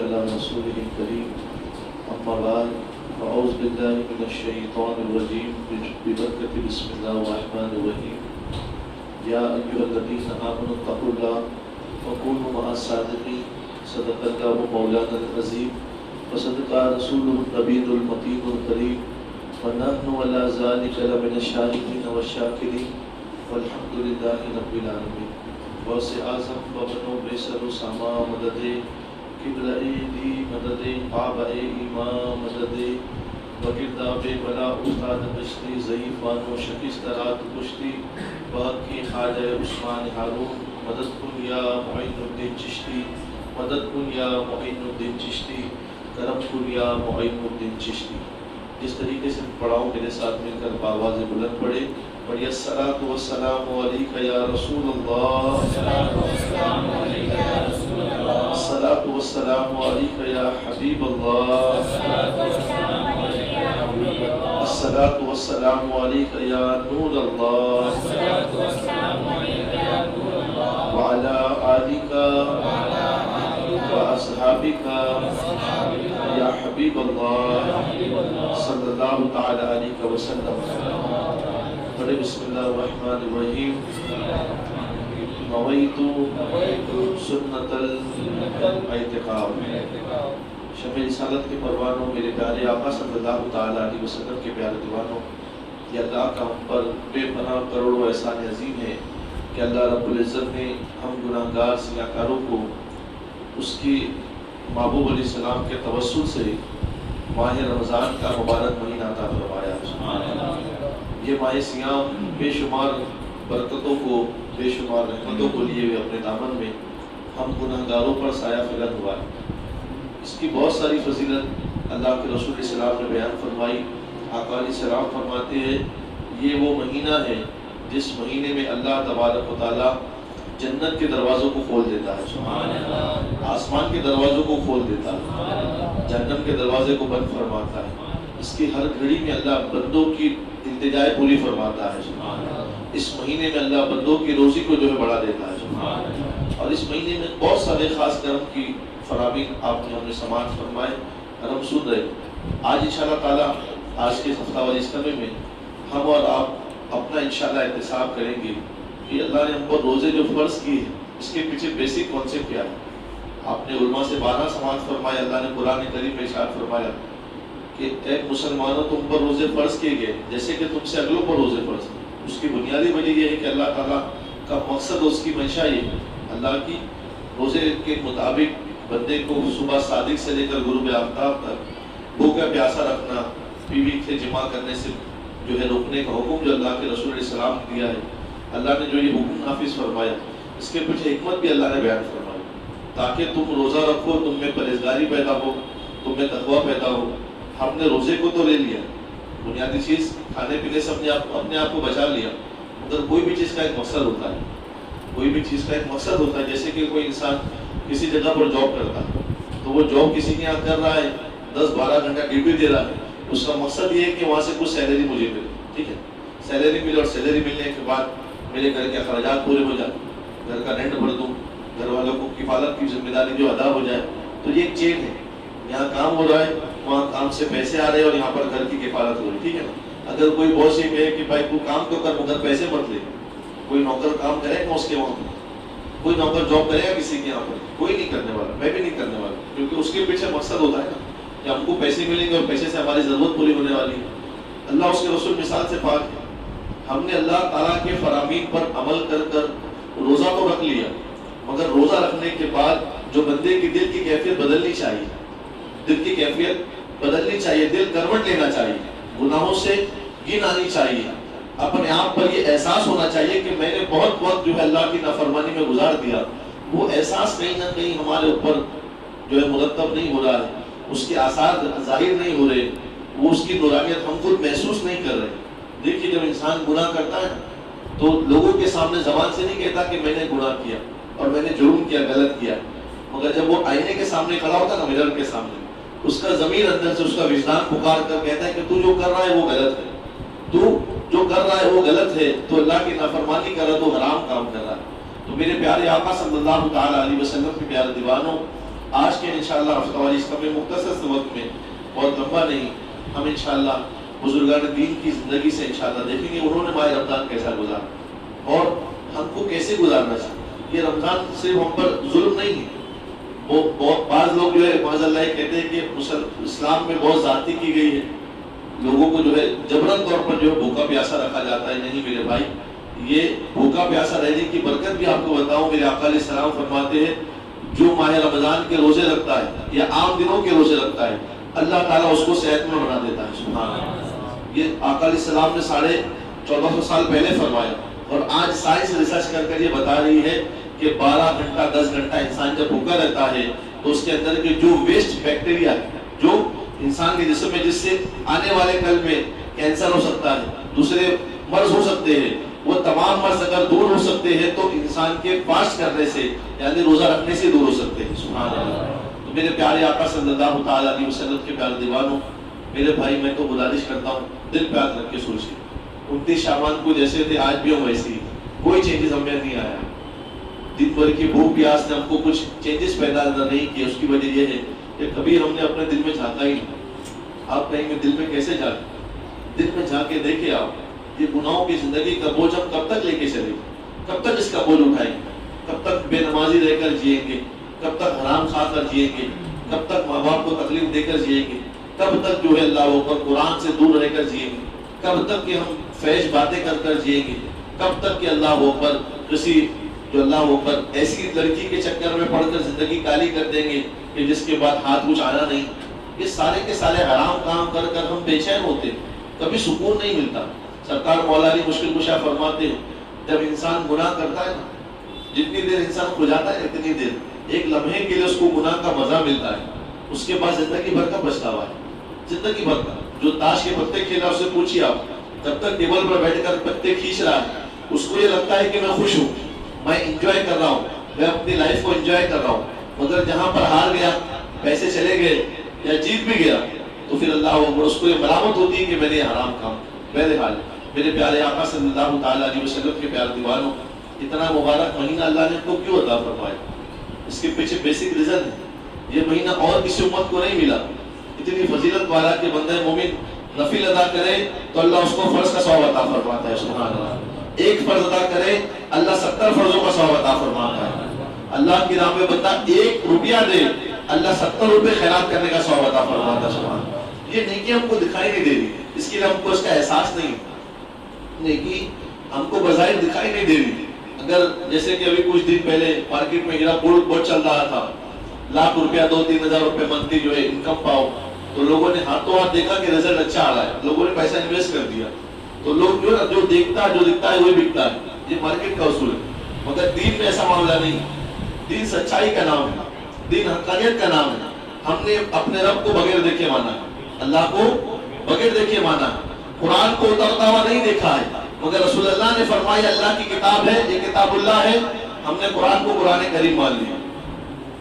على رسوله الكريم أما بعد فأعوذ بالله من الشيطان الرجيم ببركة بسم الله الرحمن الرحيم يا أيها الذين آمنوا اتقوا الله وكونوا مع الصادقين صدق الله مولانا العظيم وصدق رسوله النبي المتين الكريم ونحن على ذلك لمن الشاهدين والشاكرين والحمد لله رب العالمين غوث اعظم ببنو بیسر و ساما مدد قبلۂ دی مدد بابۂ امام مدد وگرداب بلا استاد بشتی ضعیفان و شکست رات کشتی بحق کی خواجہ عثمان ہارون مدد کن یا معین الدین چشتی مدد کن یا معین الدین چشتی کرم کن یا معین الدین چشتی. جس طریقے سے پڑھاؤں میرے ساتھ مل کر بآواز بلند پڑھے پڑھیے الصلاۃ والسلام علیک یا رسول اللہ، الصلاۃ والسلام علیک یا حبیب اللہ، الصلاۃ والسلام علیک یا نور اللہ، وعلی آلک واصحابک یا حبیب اللہ صلی اللہ تعالی علیہ وسلم. پڑھے بسم اللہ الرحمن الرحیم. نویت سنت الاعتقاب. شب رسالت کے پروانوں، میرے پیارے آقا صلی اللہ تعالی علیہ وسلم کے پیارے دیوانوں، یہ اللہ کا ہم پر بے پناہ کروڑوں احسان عظیم ہے کہ اللہ رب العزت نے ہم گناہ گار سیاکاروں کو اس کی محبوب علیہ السلام کے توسل سے ماہ رمضان کا مبارک مہینہ عطا فرمایا. یہ ماہ سیام بے شمار برکتوں کو، بے شمار رحمتوں کو لیے ہوئے اپنے دامن میں ہم گناہ گاروں پر سایہ فلن ہوا ہے. اس کی بہت ساری فضیلت اللہ کے رسول علیہ السلام نے بیان فرمائی. آقا علیہ السلام فرماتے ہیں یہ وہ مہینہ ہے جس مہینے میں اللہ تبارک و تعالیٰ جنت کے دروازوں کو کھول دیتا ہے، سبحان اللہ، آسمان کے دروازوں کو کھول دیتا ہے، جہنم کے دروازے کو بند فرماتا ہے. اس کی ہر گھڑی میں اللہ بندوں کی التجائیں پوری فرماتا ہے، سبحان اللہ. اس مہینے میں اللہ بندوں کی روزی کو جو ہے بڑھا دیتا ہے، سبحان اللہ. اور اس مہینے میں بہت سارے خاص کرم کی فرامین آپ نے ہمیں سماعت فرمائے اور ہم سن رہے. آج انشاءاللہ تعالیٰ آج کے ہفتہ والی اجتماع میں ہم اور آپ اپنا انشاءاللہ احتساب کریں گے کہ اللہ نے ہم پر روزے جو فرض کی ہے اس کے پیچھے بیسک کانسیپٹ کیا ہے. آپ نے علماء سے بارہ سماعت فرمایا. اللہ نے قرآن کریم میں ارشاد فرمایا کہ اے مسلمانوں تم پر روزے فرض کیے گئے جیسے کہ تم سے اگلوں پر روزے فرض. اس کی بنیادی وجہ یہ ہے کہ اللہ تعالیٰ کا مقصد، اس کی منشا یہ ہے اللہ کی روزے کے مطابق بندے کو صبح صادق سے لے کر غروب آفتاب تک بھوکا پیاسا رکھنا، بیوی سے جمع کرنے سے جو ہے روکنے کا حکم جو اللہ کے رسول علیہ السلام نے دیا ہے. اللہ نے جو یہ حکم نافذ فرمایا اس کے پیچھے حکمت بھی اللہ نے بیان فرمائی تاکہ تم روزہ رکھو، تم میں پرہیزگاری پیدا ہو، تم میں تقویٰ پیدا ہو. ہم نے روزے کو تو لے لیا، بنیادی چیز کھانے پینے سے اپنے آپ کو بچا لیا، مگر کوئی بھی چیز کا ایک مقصد ہوتا ہے، کوئی بھی چیز کا ایک مقصد ہوتا ہے. جیسے کہ کوئی انسان کسی جگہ پر جاب کرتا ہے تو وہ جاب کسی کے یہاں کر رہا ہے، 10-12 گھنٹہ ڈیوٹی دے رہا ہے. اس کا مقصد یہ ہے کہ وہاں سے کچھ سیلری مجھے ملے، ٹھیک ہے، سیلری ملے اور سیلری ملنے کے بعد میرے گھر کے اخراجات پورے ہو جائیں، گھر کا رینٹ بھر دوں، گھر والوں کو کفالت کی ذمہ داری جو ادا ہو جائے. تو یہ ایک چین ہے، یہاں کام ہو رہا ہے، وہاں کام سے پیسے آ رہے ہیں اور یہاں پر گھر کی کفالت ہو رہی ہے، ٹھیک ہے نا. اگر کوئی باس یہ کہے کہ بھائی تو کام تو کر مگر پیسے مت لے، کوئی نوکر کام کرے گا اس کے وہاں پر، کوئی نوکر جاب کرے گا کسی کے یہاں پر؟ کوئی نہیں کرنے والا، میں بھی نہیں کرنے والا، کیونکہ اس کے پیچھے مقصد ہوتا ہے نا کہ ہم کو پیسے ملیں گے اور پیسے سے ہماری ضرورت پوری ہونے والی ہے. اللہ اس کے رسول مثال سے پاک ہے. ہم نے اللہ تعالیٰ کے فرامین پر عمل کر کر روزہ تو رکھ لیا، مگر روزہ رکھنے کے بعد جو بندے کی دل کی کیفیت بدلنی چاہیے، دل کی کیفیت بدلنی چاہیے، دل کروٹ لینا چاہیے، گناہوں سے گن آنی چاہیے، اپنے آپ پر یہ احساس ہونا چاہیے کہ میں نے بہت وقت جو ہے اللہ کی نافرمانی میں گزار دیا. وہ احساس کہیں نہ کہیں ہمارے اوپر جو ہے مرتب نہیں ہو رہا ہے، اس کے آثار ظاہر نہیں ہو رہے، وہ اس کی نورانیت ہم خود محسوس نہیں کر رہے. دیکھیے جب انسان گناہ کرتا ہے تو لوگوں کے سامنے زبان سے نہیں کہتا کہ میں نے گناہ کیا اور میں نے جرم کیا، غلط کیا، مگر جب وہ آئینے کے سامنے کھڑا ہوتا ہے نا، مرر کے سامنے، اس کا ضمیر اندر سے، اس کا وجدان پکار کر کہتا ہے کہ تو جو کر رہا ہے وہ غلط ہے، تو جو کر رہا ہے وہ غلط ہے، تو اللہ کی نافرمانی کر رہا ہے، تو حرام کام کر رہا ہے. تو میرے پیارے آقا صلی اللہ تعالی علیہ وسلم کے پیارے دیوانوں، آج کے انشاءاللہ ہفتہ والی اس کا میں مختصر سے وقت میں، بہت لمبا نہیں، ہم انشاءاللہ بزرگان دین کی زندگی سے انشاءاللہ دیکھیں گے انہوں نے ماہ رمضان کیسا گزارا اور ہم کو کیسے گزارنا چاہیے۔ یہ رمضان صرف ہم پر ظلم نہیں ہے، وہ بعض لوگ جو ہے معاذ اللہ کہتے ہیں کہ اسلام میں بہت زیادتی کی گئی ہے، لوگوں کو جو ہے جبرن طور پر جو ہے بھوکا پیاسا رکھا جاتا ہے۔ نہیں میرے بھائی، یہ بھوکا پیاسا رہنے کی برکت بھی آپ کو بتاؤں، میرے آقا علیہ السلام فرماتے ہیں جو ماہ رمضان کے روزے رکھتا ہے یا عام دنوں کے روزے رکھتا ہے اللہ تعالیٰ اس کو صحت مند بنا دیتا ہے۔ سبحان اللہ، یہ آقا علیہ السلام نے 1450 سال پہلے فرمایا، اور آج سائنس ریسرچ کر یہ بتا رہی ہے کہ 12 گھنٹہ 10 گھنٹہ انسان جب بھوکا رہتا ہے تو اس کے اندر کے جو ویسٹ بیکٹیریا جو انسان کے جسم میں، جس سے آنے والے کل میں کینسر ہو سکتا ہے، دوسرے مرض ہو سکتے ہیں، وہ تمام مرض اگر دور ہو سکتے ہیں تو انسان کے فاسٹ کرنے سے یعنی روزہ رکھنے سے دور ہو سکتے ہیں۔ سبحان اللہ۔ تو میرے پیارے آقا صلی اللہ تعالیٰ علیہ وسلم کے پیارے دیوانوں، میرے بھائی میں تو گزارش کرتا ہوں دل پہ ہاتھ رکھ کے سوچیے، 29 شعبان کو جیسے تھے آج بھی ہم ویسے ہی، کوئی چینجز ہمیں نہیں آیا، دن بھر کی بھوک پیاس نے ہم کو کچھ چینجز پیدا نہیں کیے۔ اس کی وجہ یہ ہے کہ کبھی ہم نے اپنے دل میں جھانکا ہی نہیں۔ آپ کہیں گے دل میں کیسے جھانکیں؟ دل میں جھانک کے دیکھیں آپ، یہ گناہوں کی زندگی کا بوجھ ہم کب تک لے کے چلیں گے؟ کب تک اس کا بوجھ اٹھائیں گے؟ کب تک بے نمازی رہ کر جئیں گے؟ کب تک حرام کھا کر جئیں گے؟ کب تک ماں باپ کو تکلیف دے کر جئیں گے؟ کب تک جو ہے اللہ اوپر قرآن سے دور رہ کر جئیں گے؟ کب تک کہ ہم فحش باتیں کر جئیں گے؟ کب تک کہ اللہ اوپر کسی جو اللہ اوپر ایسی لڑکی کے چکر میں پڑھ کر زندگی کالی کر دیں گے کہ جس کے بعد ہاتھ کچھ آنا نہیں؟ یہ سارے کے سارے حرام کام کر ہم بے چین ہوتے، کبھی سکون نہیں ملتا۔ سرکار مولا علی مشکل کشا فرماتے ہیں جب انسان گناہ کرتا ہے نا، جتنی دیر انسان کھجاتا ہے اتنی دیر ایک لمحے کے لیے اس کو گناہ کا مزہ ملتا ہے، اس کے بعد زندگی بھر کا پچھتاوا ہے، زندگی بھر کا۔ جو تاش کے پتے کھیلا اسے پوچھیے آپ، جب تک ٹیبل پر بیٹھ کر پتے کھینچ رہا ہے اس کو یہ لگتا ہے کہ میں خوش ہوں، میں انجوائے کر رہا ہوں، میں اپنی لائف کو انجوائے کر رہا ہوں، مگر جہاں پر ہار گیا، پیسے چلے گئے یا جیت بھی گیا تو پھر اللہ اکبر اس کو یہ ملامت ہوتی ہے کہ میں نے حرام کام۔ بہرحال میرے پیارے آقا صلی اللہ تعالیٰ علیہ وسلم کے پیارے دیوانوں، اتنا مبارک مہینہ اللہ نے کو کیوں عطا فرمایا؟ اس کے پیچھے بیسک ریزن ہے، یہ مہینہ اور کسی امت کو نہیں ملا، اتنی فضیلت والا کہ بندہ مومن نفل ادا کرے تو اللہ اس کو فرض کا ثواب عطا فرماتا ہے۔ سبحان اللہ، ایک فرض ادا کرے اللہ 70 فرضوں کا ثواب عطا فرماتا ہے۔ اللہ کی راہ میں بندہ 1 روپیہ دے اللہ 70 روپے خیرات کرنے کا ثواب عطا فرماتا ہے۔ سبحان اللہ، یہ نیکی ہم کو دکھائی نہیں دے رہی، اس کے لیے ہم کو اس کا احساس نہیں، نیکی ہم کو بظاہر دکھائی نہیں دے رہی۔ اگر جیسے کہ ابھی کچھ دن پہلے مارکیٹ میں گرا گولڈ بہت چل رہا تھا، لاکھ روپیہ 2-3 ہزار روپے منتھلی جو ہے انکم پاؤ، تو لوگوں نے ہاتھوں ہاتھ دیکھا کہ رزلٹ اچھا آ رہا ہے، لوگوں نے پیسہ انویسٹ کر دیا، تو لوگ جو دیکھتا ہے جو دکھتا ہے وہی بکتا ہے، یہ مارکیٹ کا اصول ہے۔ مگر دین میں ایسا معاملہ نہیں، دین سچائی کا نام ہے، دین حقانیت کا نام ہے۔ ہم نے اپنے رب کو بغیر دیکھے مانا ہے، اللہ کو بغیر دیکھے مانا ہے، قرآن کو اترتا ہوا نہیں دیکھا ہے، مگر رسول اللہ نے فرمایا اللہ کی کتاب ہے، یہ کتاب اللہ ہے، ہم نے قرآن کو قرآن کریم مان لیا۔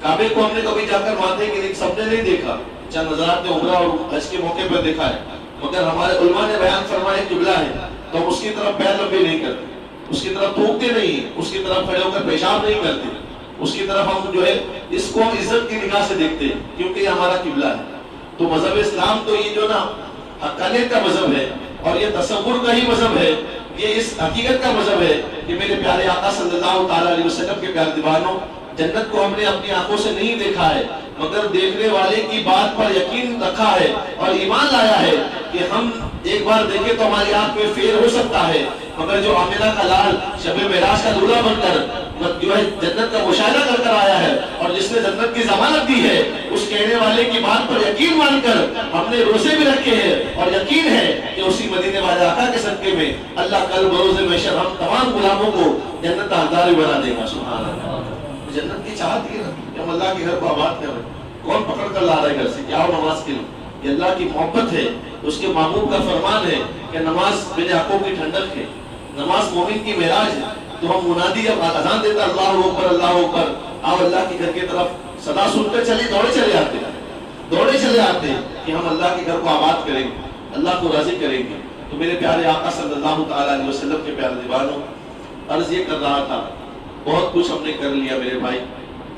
کعبے کو ہم نے کبھی جا کر ماتھے کے سب نے نہیں دیکھا، چند حضرات نے عمرہ اور حج کے موقع پر دیکھا ہے، مگر ہمارے علماء نے بیان فرمایا قبلہ ہے تو ہم اس کی طرف پیر لمبے نہیں کرتے، اس کی طرف تھوکتے نہیں، اس کی طرف کھڑے ہو کر پیشاب نہیں کرتے، اس کی طرف ہم جو ہے اس کو عزت کی نگاہ سے دیکھتے ہیں کیونکہ یہ ہمارا قبلہ ہے۔ تو مذہب اسلام تو یہ جو نا حقانیت کا مذہب ہے اور یہ تصور کا ہی مذہب ہے، یہ اس حقیقت کا مذہب ہے کہ میرے پیارے آقا صلی اللہ تعالیٰ علیہ وسلم کے پیارے دیوانوں، جنت کو ہم نے اپنی آنکھوں سے نہیں دیکھا ہے مگر دیکھنے والے کی بات پر یقین رکھا ہے اور ایمان لایا ہے کہ ہم ایک بار دیکھیں تو ہماری آنکھ میں فیر ہو سکتا ہے، مگر جو آمنہ کا لال شب معراج کا دولہا بن کر جو ہے جنت کا مشاہدہ کر کر آیا ہے اور جس نے جنت کی ضمانت دی ہے، اس کہنے والے کی بات پر یقین مان کر ہم نے روزے بھی رکھے ہیں اور یقین ہے کہ اسی مدینے والے آقا کے صدقے میں اللہ کل بروز محشر ہم تمام غلاموں کو جنت کا حقدار بنا دے گا۔ سبحان اللہ، جنت کی چاہت ہے کہ ہم اللہ کے گھر کو آباد کر رہے ہیں۔ کون پکڑ کر لا رہا ہے گھر سے کہ آؤ نماز کے لیے؟ یہ اللہ کی محبت ہے، اس کے محبوب کا فرمان ہے کہ نماز میرے آنکھوں کی ٹھنڈک ہے، نماز مومن کی معراج ہے۔ تو ہم منادی جب اذان دیتا اللہ اکبر اللہ اکبر، آؤ اللہ کے گھر کی طرف صدا سن کر دوڑے چلے آتے کہ ہم اللہ کے گھر کو آباد کریں گے، اللہ کو راضی کریں گے۔ تو میرے پیارے آقا صلی اللہ تعالیٰ علیہ وسلم کے پیارے دیوانوں، عرض یہ کر رہا تھا، بہت کچھ ہم نے کر لیا میرے بھائی،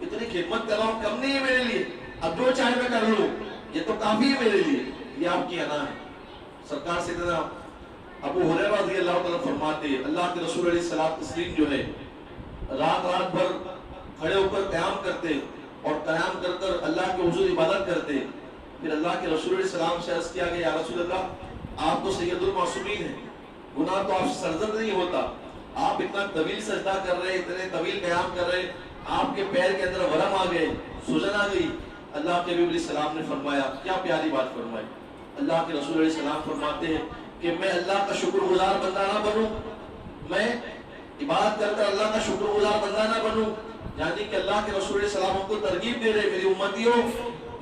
اتنی خدمت کر رہا ہوں کم نہیں ہے میرے لیے، اب جو چاہے میں کر لوں، یہ تو کافی ہے میرے لیے، یہ آپ کی انا ہے۔ سرکار سیدنا ابو ہریرہ رضی اللہ تعالیٰ فرماتے ہیں اللہ کے رسول علیہ الصلوۃ والتسلیم جو ہے رات بھر کھڑے ہو کر قیام کرتے اور قیام کر کر اللہ کے حضور عبادت کرتے۔ پھر اللہ کے رسول علیہ السلام سے عرض کیا گیا یا رسول اللہ آپ تو سید المعصومین ہیں، گناہ تو آپ سے سرزد نہیں ہوتا، آپ اتنا طویل سجدہ کر رہے، اتنے طویل قیام کر رہے، آپ کے پیر کے اندر ورم آ گئے، سوجن آ گئی۔ اللہ کے نبی علیہ السلام نے فرمایا، کیا پیاری بات فرمائی، اللہ کے رسول علیہ السلام فرماتے ہیں کہ میں اللہ کا شکر گزار بندہ نہ بنوں، میں عبادت کر کر اللہ کا شکر گزار بندہ نہ بنوں، یعنی کہ اللہ کے رسول علیہ السلام کو ترغیب دے رہے میری امتیوں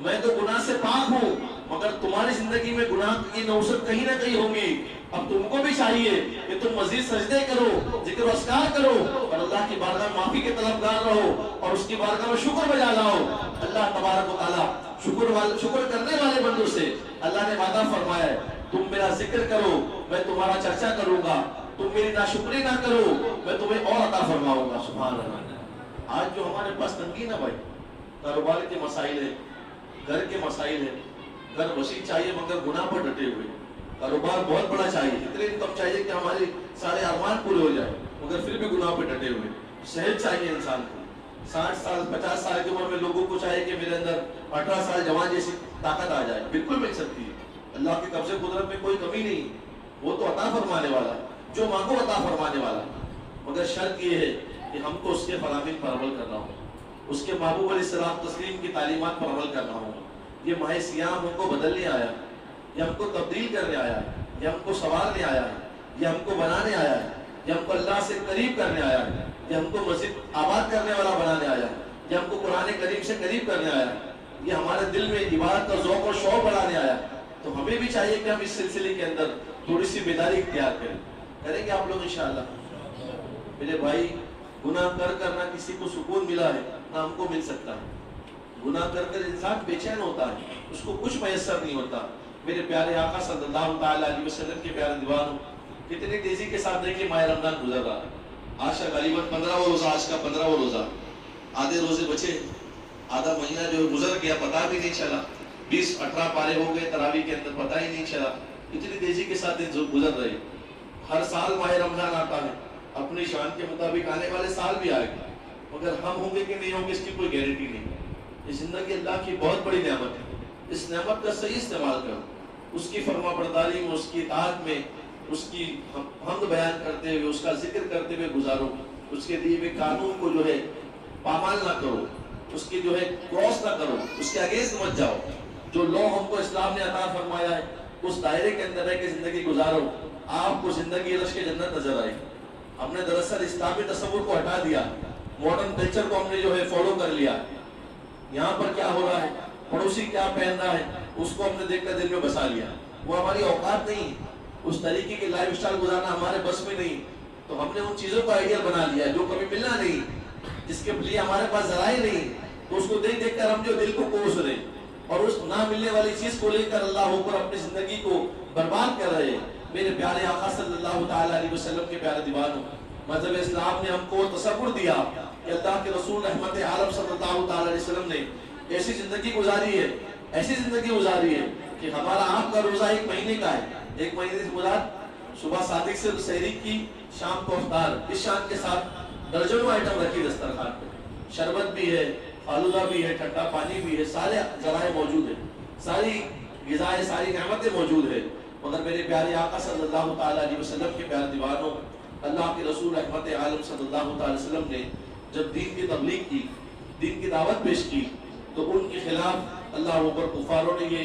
میں تو گناہ سے پاک ہوں مگر تمہاری زندگی میں گناہ کی نوسط کہیں نہ کہیں ہوں گی، اب تم کو بھی چاہیے کہ تم مزید سجدے کرو، ذکر و اذکار کرو اور اللہ کی بارگاہ میں معافی کے طلبگار رہو اور اس کی بارگاہ میں شکر بجا لاؤ۔ اللہ تبارک و تعالیٰ شکر کرنے والے بندوں سے اللہ نے وعدہ فرمایا ہے تم میرا ذکر کرو میں تمہارا چرچا کروں گا، تم میری ناشکری نہ کرو میں تمہیں اور عطا فرماؤں گا۔ سبحان اللہ۔ آج جو ہمارے پاس تنگی نہ بھائی، کاروبار کے مسائل ہیں، گھر کے مسائل ہیں، گھر وسیع چاہیے مگر گناہ پر ڈٹے ہوئے، کاروبار بہت بڑا چاہیے، اتنی انکم چاہیے کہ ہمارے سارے ارمان پورے ہو جائیں مگر پھر بھی گناہ پہ ڈٹے ہوئے، صحت چاہیے انسان کو، 60 سال 50 سال کی عمر میں لوگوں کو چاہیے کہ میرے اندر 18 سال جوان جیسی طاقت آ جائے، بالکل مل سکتی ہے، اللہ کے قبضے قدرت میں کوئی کمی نہیں، وہ تو عطا فرمانے والا ہے، جو مانگو عطا فرمانے والا، مگر شرط یہ ہے کہ ہم کو اس کے فرامین پر عمل کرنا ہو، اس کے محبوب علیہ السلام تسلیم کی تعلیمات پر عمل کرنا ہو۔ یہ ماہ سیام ہم کو بدلنے آیا ہے، یہ ہم کو تبدیل کرنے آیا ہے، یہ ہم کو سنوارنے آیا ہے، یہ ہم کو بنانے آیا ہے، یہ ہم کو اللہ سے قریب کرنے آیا ہے، یہ ہم کو مسجد آباد کرنے والا بنانے آیا ہے، یہ ہم کو قرآن کریم سے قریب کرنے آیا ہے، یہ ہمارے دل میں عبادت کا ذوق اور شوق بڑھانے آیا ہے۔ تو ہمیں بھی چاہیے کہ ہم اس سلسلے کے اندر تھوڑی سی بیداری اختیار کریں گے آپ لوگ انشاءاللہ۔ میرے بھائی گناہ کر کر نہ کسی کو سکون ملا ہے نہ ہم کو مل سکتا ہے، گناہ کر کر انسان بے چین ہوتا ہے، اس کو کچھ میسر نہیں ہوتا۔ میرے پیارے آقا صلی اللہ تعالیٰ علیہ وسلم کے پیارے دیوانوں کتنی تیزی کے ساتھ دیکھیں ماہ رمضان گزر رہا ہے، آج کا غالباً 15واں روزہ، آج کا 15واں روزہ، آدھے روزے بچے، آدھا مہینہ جو گزر گیا پتہ بھی نہیں چلا، 20-18 پارے ہو گئے تراویح کے اندر پتہ ہی نہیں چلا، اتنی تیزی کے ساتھ دن گزر رہے۔ ہر سال ماہ رمضان آتا ہے، اپنی شان کے مطابق آنے والے سال بھی آئے گا مگر ہم ہوں گے کہ نہیں ہوں گے اس کی کوئی گارنٹی نہیں۔ یہ زندگی اللہ کی بہت بڑی نعمت ہے، اس نعمت کا صحیح استعمال کرو، اس کی فرما برداری میں، اس کی اطاعت میں، اس کی حمد بیان کرتے ہوئے، اس کا ذکر کرتے ہوئے گزارو، اس کے دیے ہوئے قانون کو جو ہے پامال نہ کرو، اس کی جو ہے کراس نہ کرو، اس کے اگینسٹ مت جاؤ، جو لا ہم کو اسلام نے عطا فرمایا ہے اس دائرے کے اندر رہ کے زندگی گزارو، آپ کو زندگی رش کے جنت نظر آئے۔ ہم نے دراصل اسلامی تصور کو ہٹا دیا، ماڈرن کلچر کو ہم نے جو ہے فالو کر لیا، یہاں پر کیا ہو رہا ہے، پڑوسی کیا پہن رہا ہے اس کو ہم نے دیکھ کر دل میں بسا لیا، وہ ہماری اوقات نہیں، اس طریقے کی لائف سٹائل گزارنا ہمارے بس میں نہیں، تو ہم نے ان چیزوں کو آئیڈیل بنا لیا جو کبھی ملنا نہیں، جس کے لیے ہمارے پاس ذرائع نہیں، تو اس کو دیکھ کر ہم جو دل کو کوس رہے اور اس نہ ملنے والی چیز کو لے کر اللہ اوپر اپنی زندگی کو برباد کر رہے۔ میرے پیارے آقا صلی اللہ تعالیٰ علیہ وسلم کے پیارے دیوانوں، مذہب اسلام نے ہم کو تصور دیا کہ اللہ کے رسول رحمت عالم صلی اللہ تعالیٰ علیہ وسلم نے ایسی زندگی گزاری ہے، ایسی زندگی گزاری ہے کہ ہمارا آپ کا روزہ 1 مہینے کا ہے، 1 مہینے سے مراد صبح صادق سے سحری کی، شام کو افطار، اس شان کے ساتھ درجنوں آئٹم رکھی دسترخوان پہ، شربت بھی ہے، فالودہ بھی ہے، ٹھنڈا پانی بھی ہے، سارے ذرائع موجود ہیں، ساری غذائیں، ساری نعمتیں موجود ہیں، مگر میرے پیارے آقا صلی اللہ تعالیٰ علیہ وسلم کے پیارے دیوانوں، اللہ کے رسول رحمت عالم صلی اللہ تعالیٰ علیہ وسلم نے جب دین کی تبلیغ کی، دین کی دعوت پیش کی، تو ان کے خلاف اللہ اوپر کفاروں نے یہ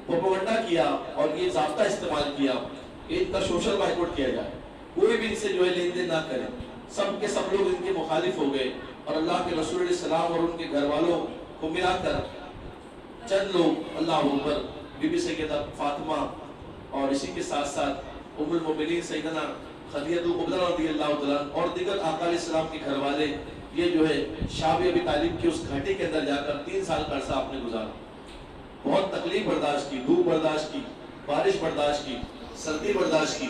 پروپیگنڈا کیا اور یہ ضابطہ استعمال کیا کہ ان کا سوشل بائیکاٹ کیا جائے، کوئی بھی ان سے جو ہے لین دین نہ کرے، سب کے سب لوگ ان کے مخالف ہو گئے، اور اللہ کے رسول علیہ السلام اور ان کے گھر والوں کو ملا کر چند لوگ اللہ اوپر بی بی سیدہ فاطمہ اور اسی کے ساتھ ساتھ ام المؤمنین سیدنا خدیجہ الکبریٰ رضی اللہ تعالیٰ اور دیگر آقا علیہ السلام کے گھر والے، یہ جو ہے شعب ابی طالب کی اس گھاٹی کے اندر جا کر 3 سال کا عرصہ آپ نے گزارا، بہت تکلیف برداشت کی، دھوپ برداشت کی، بارش برداشت کی، سردی برداشت کی،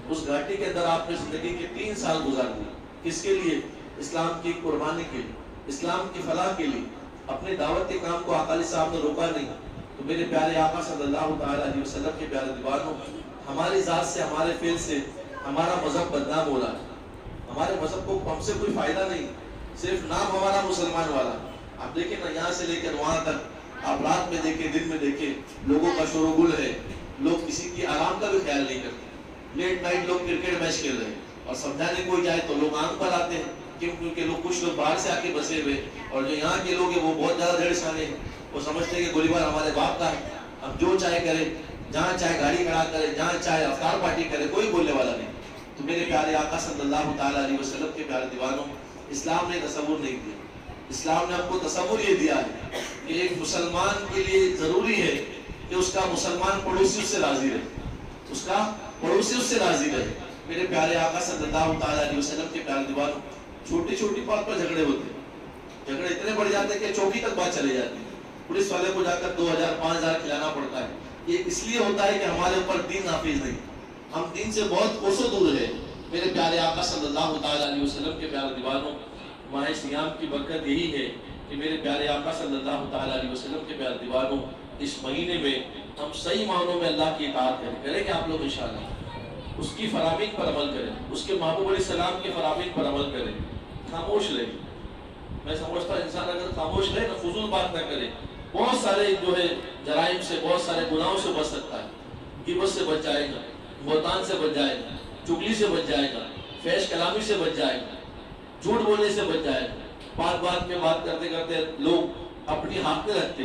اس گھاٹی کے اندر آپ نے زندگی کے 3 سال گزار دی، اس کے لیے اسلام کی قربانی کے لیے، اسلام کی فلاح کے لیے اپنے دعوت کے کام کو آقا علیہ السلام نے روکا نہیں، تو میرے پیارے آقا صلی اللہ تعالیٰ علیہ وسلم کے پیارے دیوانوں، ہماری ذات سے، ہمارے فعل سے ہمارا مذہب بدنام ہو رہا ہے۔ ہمارے مذہب کو ہم سے کوئی فائدہ نہیں، صرف نام ہمارا مسلمان والا۔ آپ دیکھیں نا، یہاں سے لے کر وہاں تک، آپ رات میں دیکھیں، دن میں دیکھیں، لوگوں کا شور و گل ہے، لوگ کسی کی آرام کا بھی خیال نہیں کرتے۔ لیٹ نائٹ لوگ کرکٹ میچ کھیل رہے ہیں، اور سمجھانے کوئی جائے تو لوگ آنکھ پر آتے ہیں، کیونکہ لوگ کچھ لوگ باہر سے آ کے بسے ہوئے، اور جو یہاں کے لوگ ہیں وہ بہت زیادہ ڈھیر سانے ہیں۔ وہ سمجھتے ہیں کہ گولی بار ہمارے باپ کا ہے، ہم جو چاہے کریں، جہاں چاہے گاڑی کھڑا کریں، جہاں چاہے افطار پارٹی کریں، کوئی بولنے والا نہیں۔ تو میرے پیارے آقا صلی اللہ تعالیٰ علیہ وسلم کے پیارے دیوانوں، اسلام نے تصور نہیں دیا۔ اسلام نے آپ کو تصور یہ دیا ہے کہ ایک مسلمان کے لیے ضروری ہے کہ اس کا مسلمان پڑوسی اس سے راضی رہے، اس کا پڑوسی اس سے راضی رہے۔ میرے پیارے آقا صلی اللہ تعالیٰ علیہ وسلم کے پیارے دیوانوں، چھوٹی چھوٹی بات پر جھگڑے ہوتے ہیں، جھگڑے اتنے بڑھ جاتے ہیں کہ چوکی تک بات چلے جاتی ہے، پولیس والے کو جا کر 2000 5000 کھلانا پڑتا ہے۔ یہ اس لیے ہوتا ہے کہ ہمارے اوپر دین نافذ نہیں، ہم دین سے بہت کوسوں دور ہیں۔ میرے پیارے آقا صلی اللہ تعالیٰ علیہ وسلم کے پیارے دیوانوں، ماہ سیام کی برکت یہی ہے کہ میرے پیارے آقا صلی اللہ تعالیٰ علیہ وسلم کے پیارے دیوانوں، اس مہینے میں ہم صحیح معنوں میں اللہ کی اطاعت کریں گے۔ آپ لوگ انشاءاللہ اس کی فرامین پر عمل کریں، اس کے محبوب علیہ السلام کے فرامین پر عمل کریں، خاموش رہیں۔ میں سمجھتا ہوں انسان اگر خاموش رہے نا، فضول بات نہ کرے، بہت سارے جو ہے جرائم سے، بہت سارے گناہوں سے بچ سکتا ہے۔ غیبت سے بچ جائے گا، بہتان سے بچ جائے گا، چغلی سے بچ جائے گا، فحش کلامی سے بچ جائے گا، جھوٹ بولنے سے بچ جائے گا۔ بات میں بات کرتے کرتے لوگ اپنی حق رکھتے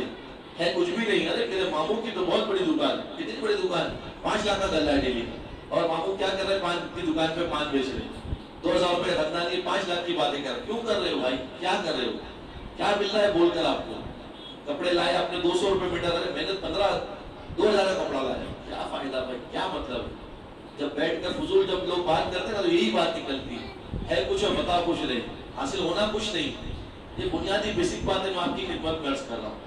ہے کچھ بھی نہیں۔ ارے میرے ماموں کی تو بہت بڑی دکان ہے، کتنی بڑی دکان ہے، 5 لاکھ کا غلہ ہے ڈیلی، اور ماموں کیا کر رہے ہیں، پان کی دکان پہ پان بیچ رہے ہیں، 2000 روپے خریدانی، 5 لاکھ کی باتیں کر رہے۔ کیوں کر رہے ہو بھائی، کیا کر رہے ہو، کیا مل رہا ہے بول کر آپ کو؟ کپڑے لائے آپ نے 200 روپے میٹر، ارے میں نے 2000 کا کپڑا لایا، کیا فائدہ بھائی، کیا مطلب؟ جب بیٹھ کر فضول جب لوگ بات کرتے ہیں نا، تو یہی بات نکلتی ہے کچھ اور بتا کچھ نہیں، حاصل ہونا کچھ نہیں۔ یہ بنیادی بیسک باتیں میں آپ کی خدمت میں عرض کر رہا ہوں۔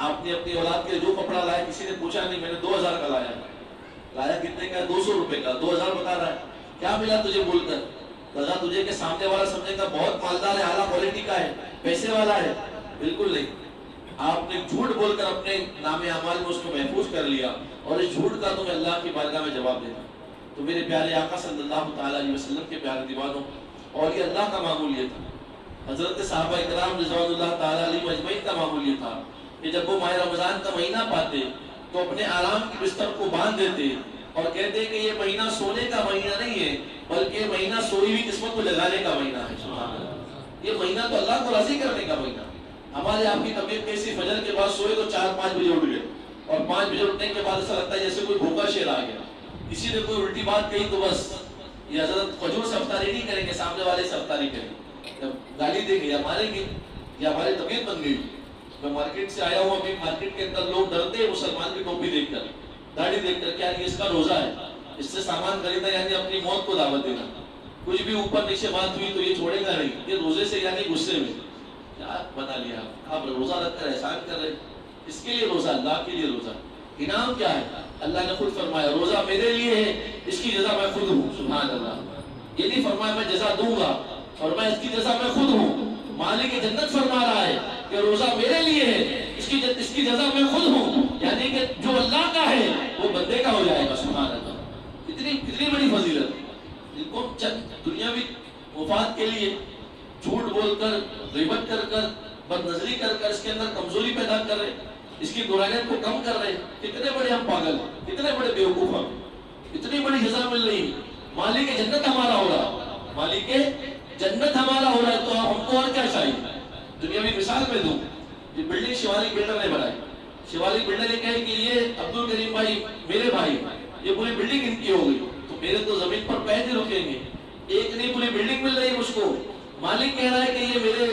آپ نے اپنی اولاد کے جو کپڑا لایا، کسی نے پوچھا نہیں، میں نے 2000 کا لایا کتنے کا؟ 200 روپے کا، 2000 بتا رہا ہے، کیا ملا تجھے بول کر؟ رضا تجھے کہ سامنے والا سمجھے گا بہت مالدار ہے، اعلیٰ کوالٹی کا ہے، پیسے والا ہے؟ بالکل نہیں۔ آپ نے جھوٹ بول کر اپنے نام اعمال میں اس کو محفوظ کر لیا، اور اس جھوٹ کا تمہیں اللہ کی بارگاہ میں جواب دینا۔ تو میرے پیارے آقا صلی اللہ تعالیٰ علیہ وسلم کے پیارے دیوانوں، اور یہ اللہ کا معمول یہ تھا، حضرت صحابہ اکرام رضوان اللہ تعالیٰ علیہ مجمعین کا معمول یہ تھا کہ جب وہ ماہ رمضان کا مہینہ پاتے تو اپنے آرام کے بستر کو باندھ دیتے اور کہتے کہ یہ مہینہ سونے کا مہینہ نہیں ہے، بلکہ مہینہ سوئی ہوئی قسمت کو جگانے کا مہینہ ہے۔ سبحان اللہ، یہ مہینہ تو اللہ کو راضی کرنے کا مہینہ۔ ہمارے آپ کی طبیعت کیسی، فجر کے بعد سوئے تو 4-5 بجے اٹھ گئے، اور 5 بجے اٹھنے کے بعد ایسا لگتا ہے جیسے کوئی بھوکا شیر آ گیا، کسی نے کوئی الٹی بات کہی تو بس یہ حضرت کھجور سے افطاری نہیں کریں گے، سامنے والے سے افطاری کریں گے، گالی دیں گے یا ماریں گے، یا ہماری طبیعت بن گئی۔ میں مارکیٹ سے آیا ہوں، ابھی مارکیٹ کے اندر لوگ ڈرتے ہیں مسلمان کی ٹوپی دیکھ کر، داڑھی دیکھ کر، کیا اس کا روزہ ہے، اس سے سامان خریدا یعنی اپنی موت کو دعوت دینا، کچھ بھی اوپر نیچے بات ہوئی تو یہ چھوڑے گا نہیں، یہ روزے سے یعنی غصے میں۔ کیا بنا لیا آپ روزہ رکھ کر احسان کر رہے، اس کے لیے روزہ، اللہ کے لیے روزہ، انعام کیا ہے؟ اللہ نے خود فرمایا روزہ میرے لیے ہے، اس کی جزا میں خود ہوں۔ سبحان اللہ، یہ نہیں فرمایا میں جزا دوں گا اور میں اس کی جزا میں خود ہوں، مالک جنت فرما رہا ہے کہ روزہ میرے لیے ہے، اس کی جزا میں خود ہوں، یعنی کہ جو اللہ کا ہے وہ بندے کا ہو جائے گا۔ سبحان اللہ، کتنی بڑی فضیلت۔ ان کو چند دنیاوی مفاد کے لیے جھوٹ بول کر، غیبت کر کر، بد نظری کر کر اس کے اندر کمزوری پیدا کر رہے، اس کی برائیت کو کم کر رہے، کتنے بڑے ہم پاگل ہیں، کتنے بڑے بیوقوف ہم، اتنی بڑی جزا مل رہی، مالک جنت ہمارا ہو رہا، مالک جنت ہمارا ہو رہا ہے، تو ہم کو اور کیا چاہیے؟ دنیاوی مثال میں دوں، یہ بلڈنگ شیوالک بلڈر نے بنائی، شیوالک بلڈر یہ کہے کہ یہ عبد الکریم بھائی میرے بھائی، یہ پوری بلڈنگ ان کی ہو گئی، تو میرے تو زمین پر پیر نہیں رکیں گے، ایک نہیں پوری بلڈنگ مل رہی مجھ کو، مالک کہہ رہا ہے کہ یہ میرے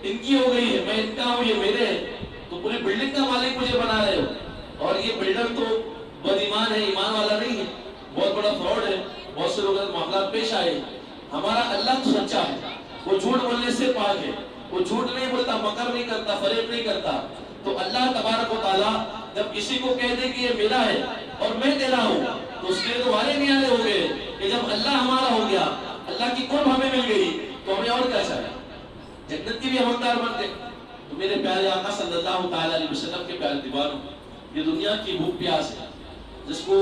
ان کی ہو گئی ہے، میں ان کا ہوں، یہ میرے ہے، تو پوری بلڈنگ کا مالک مجھے بنا رہے ہو، اور یہ بلڈر تو بد ایمان ہے، ایمان والا نہیں ہے، بہت بڑا فراڈ ہے، بہت سے لوگ معاملات پیش آئے۔ ہمارا اللہ تو سچا ہے، وہ جھوٹ بولنے سے پاک ہے، وہ جھوٹ نہیں بولتا، مکر نہیں کرتا، فریب نہیں کرتا۔ تو اللہ تبارک و تعالیٰ جب کسی کو کہہ دے کہ یہ میرا ہے اور میں تیرا ہوں، تو اس کے تو والے نیالے ہو گئے کہ جب اللہ ہمارا ہو گیا، اللہ کی قرب ہمیں مل گئی، تو ہمیں اور کیا چاہیے؟ جنت کے بھی حقدار بن گئے۔ تو میرے پیارے آقا صلی اللہ تعالیٰ علیہ وسلم کے پیارے دیوانوں، یہ دنیا کی بھوک پیاس ہے، جس کو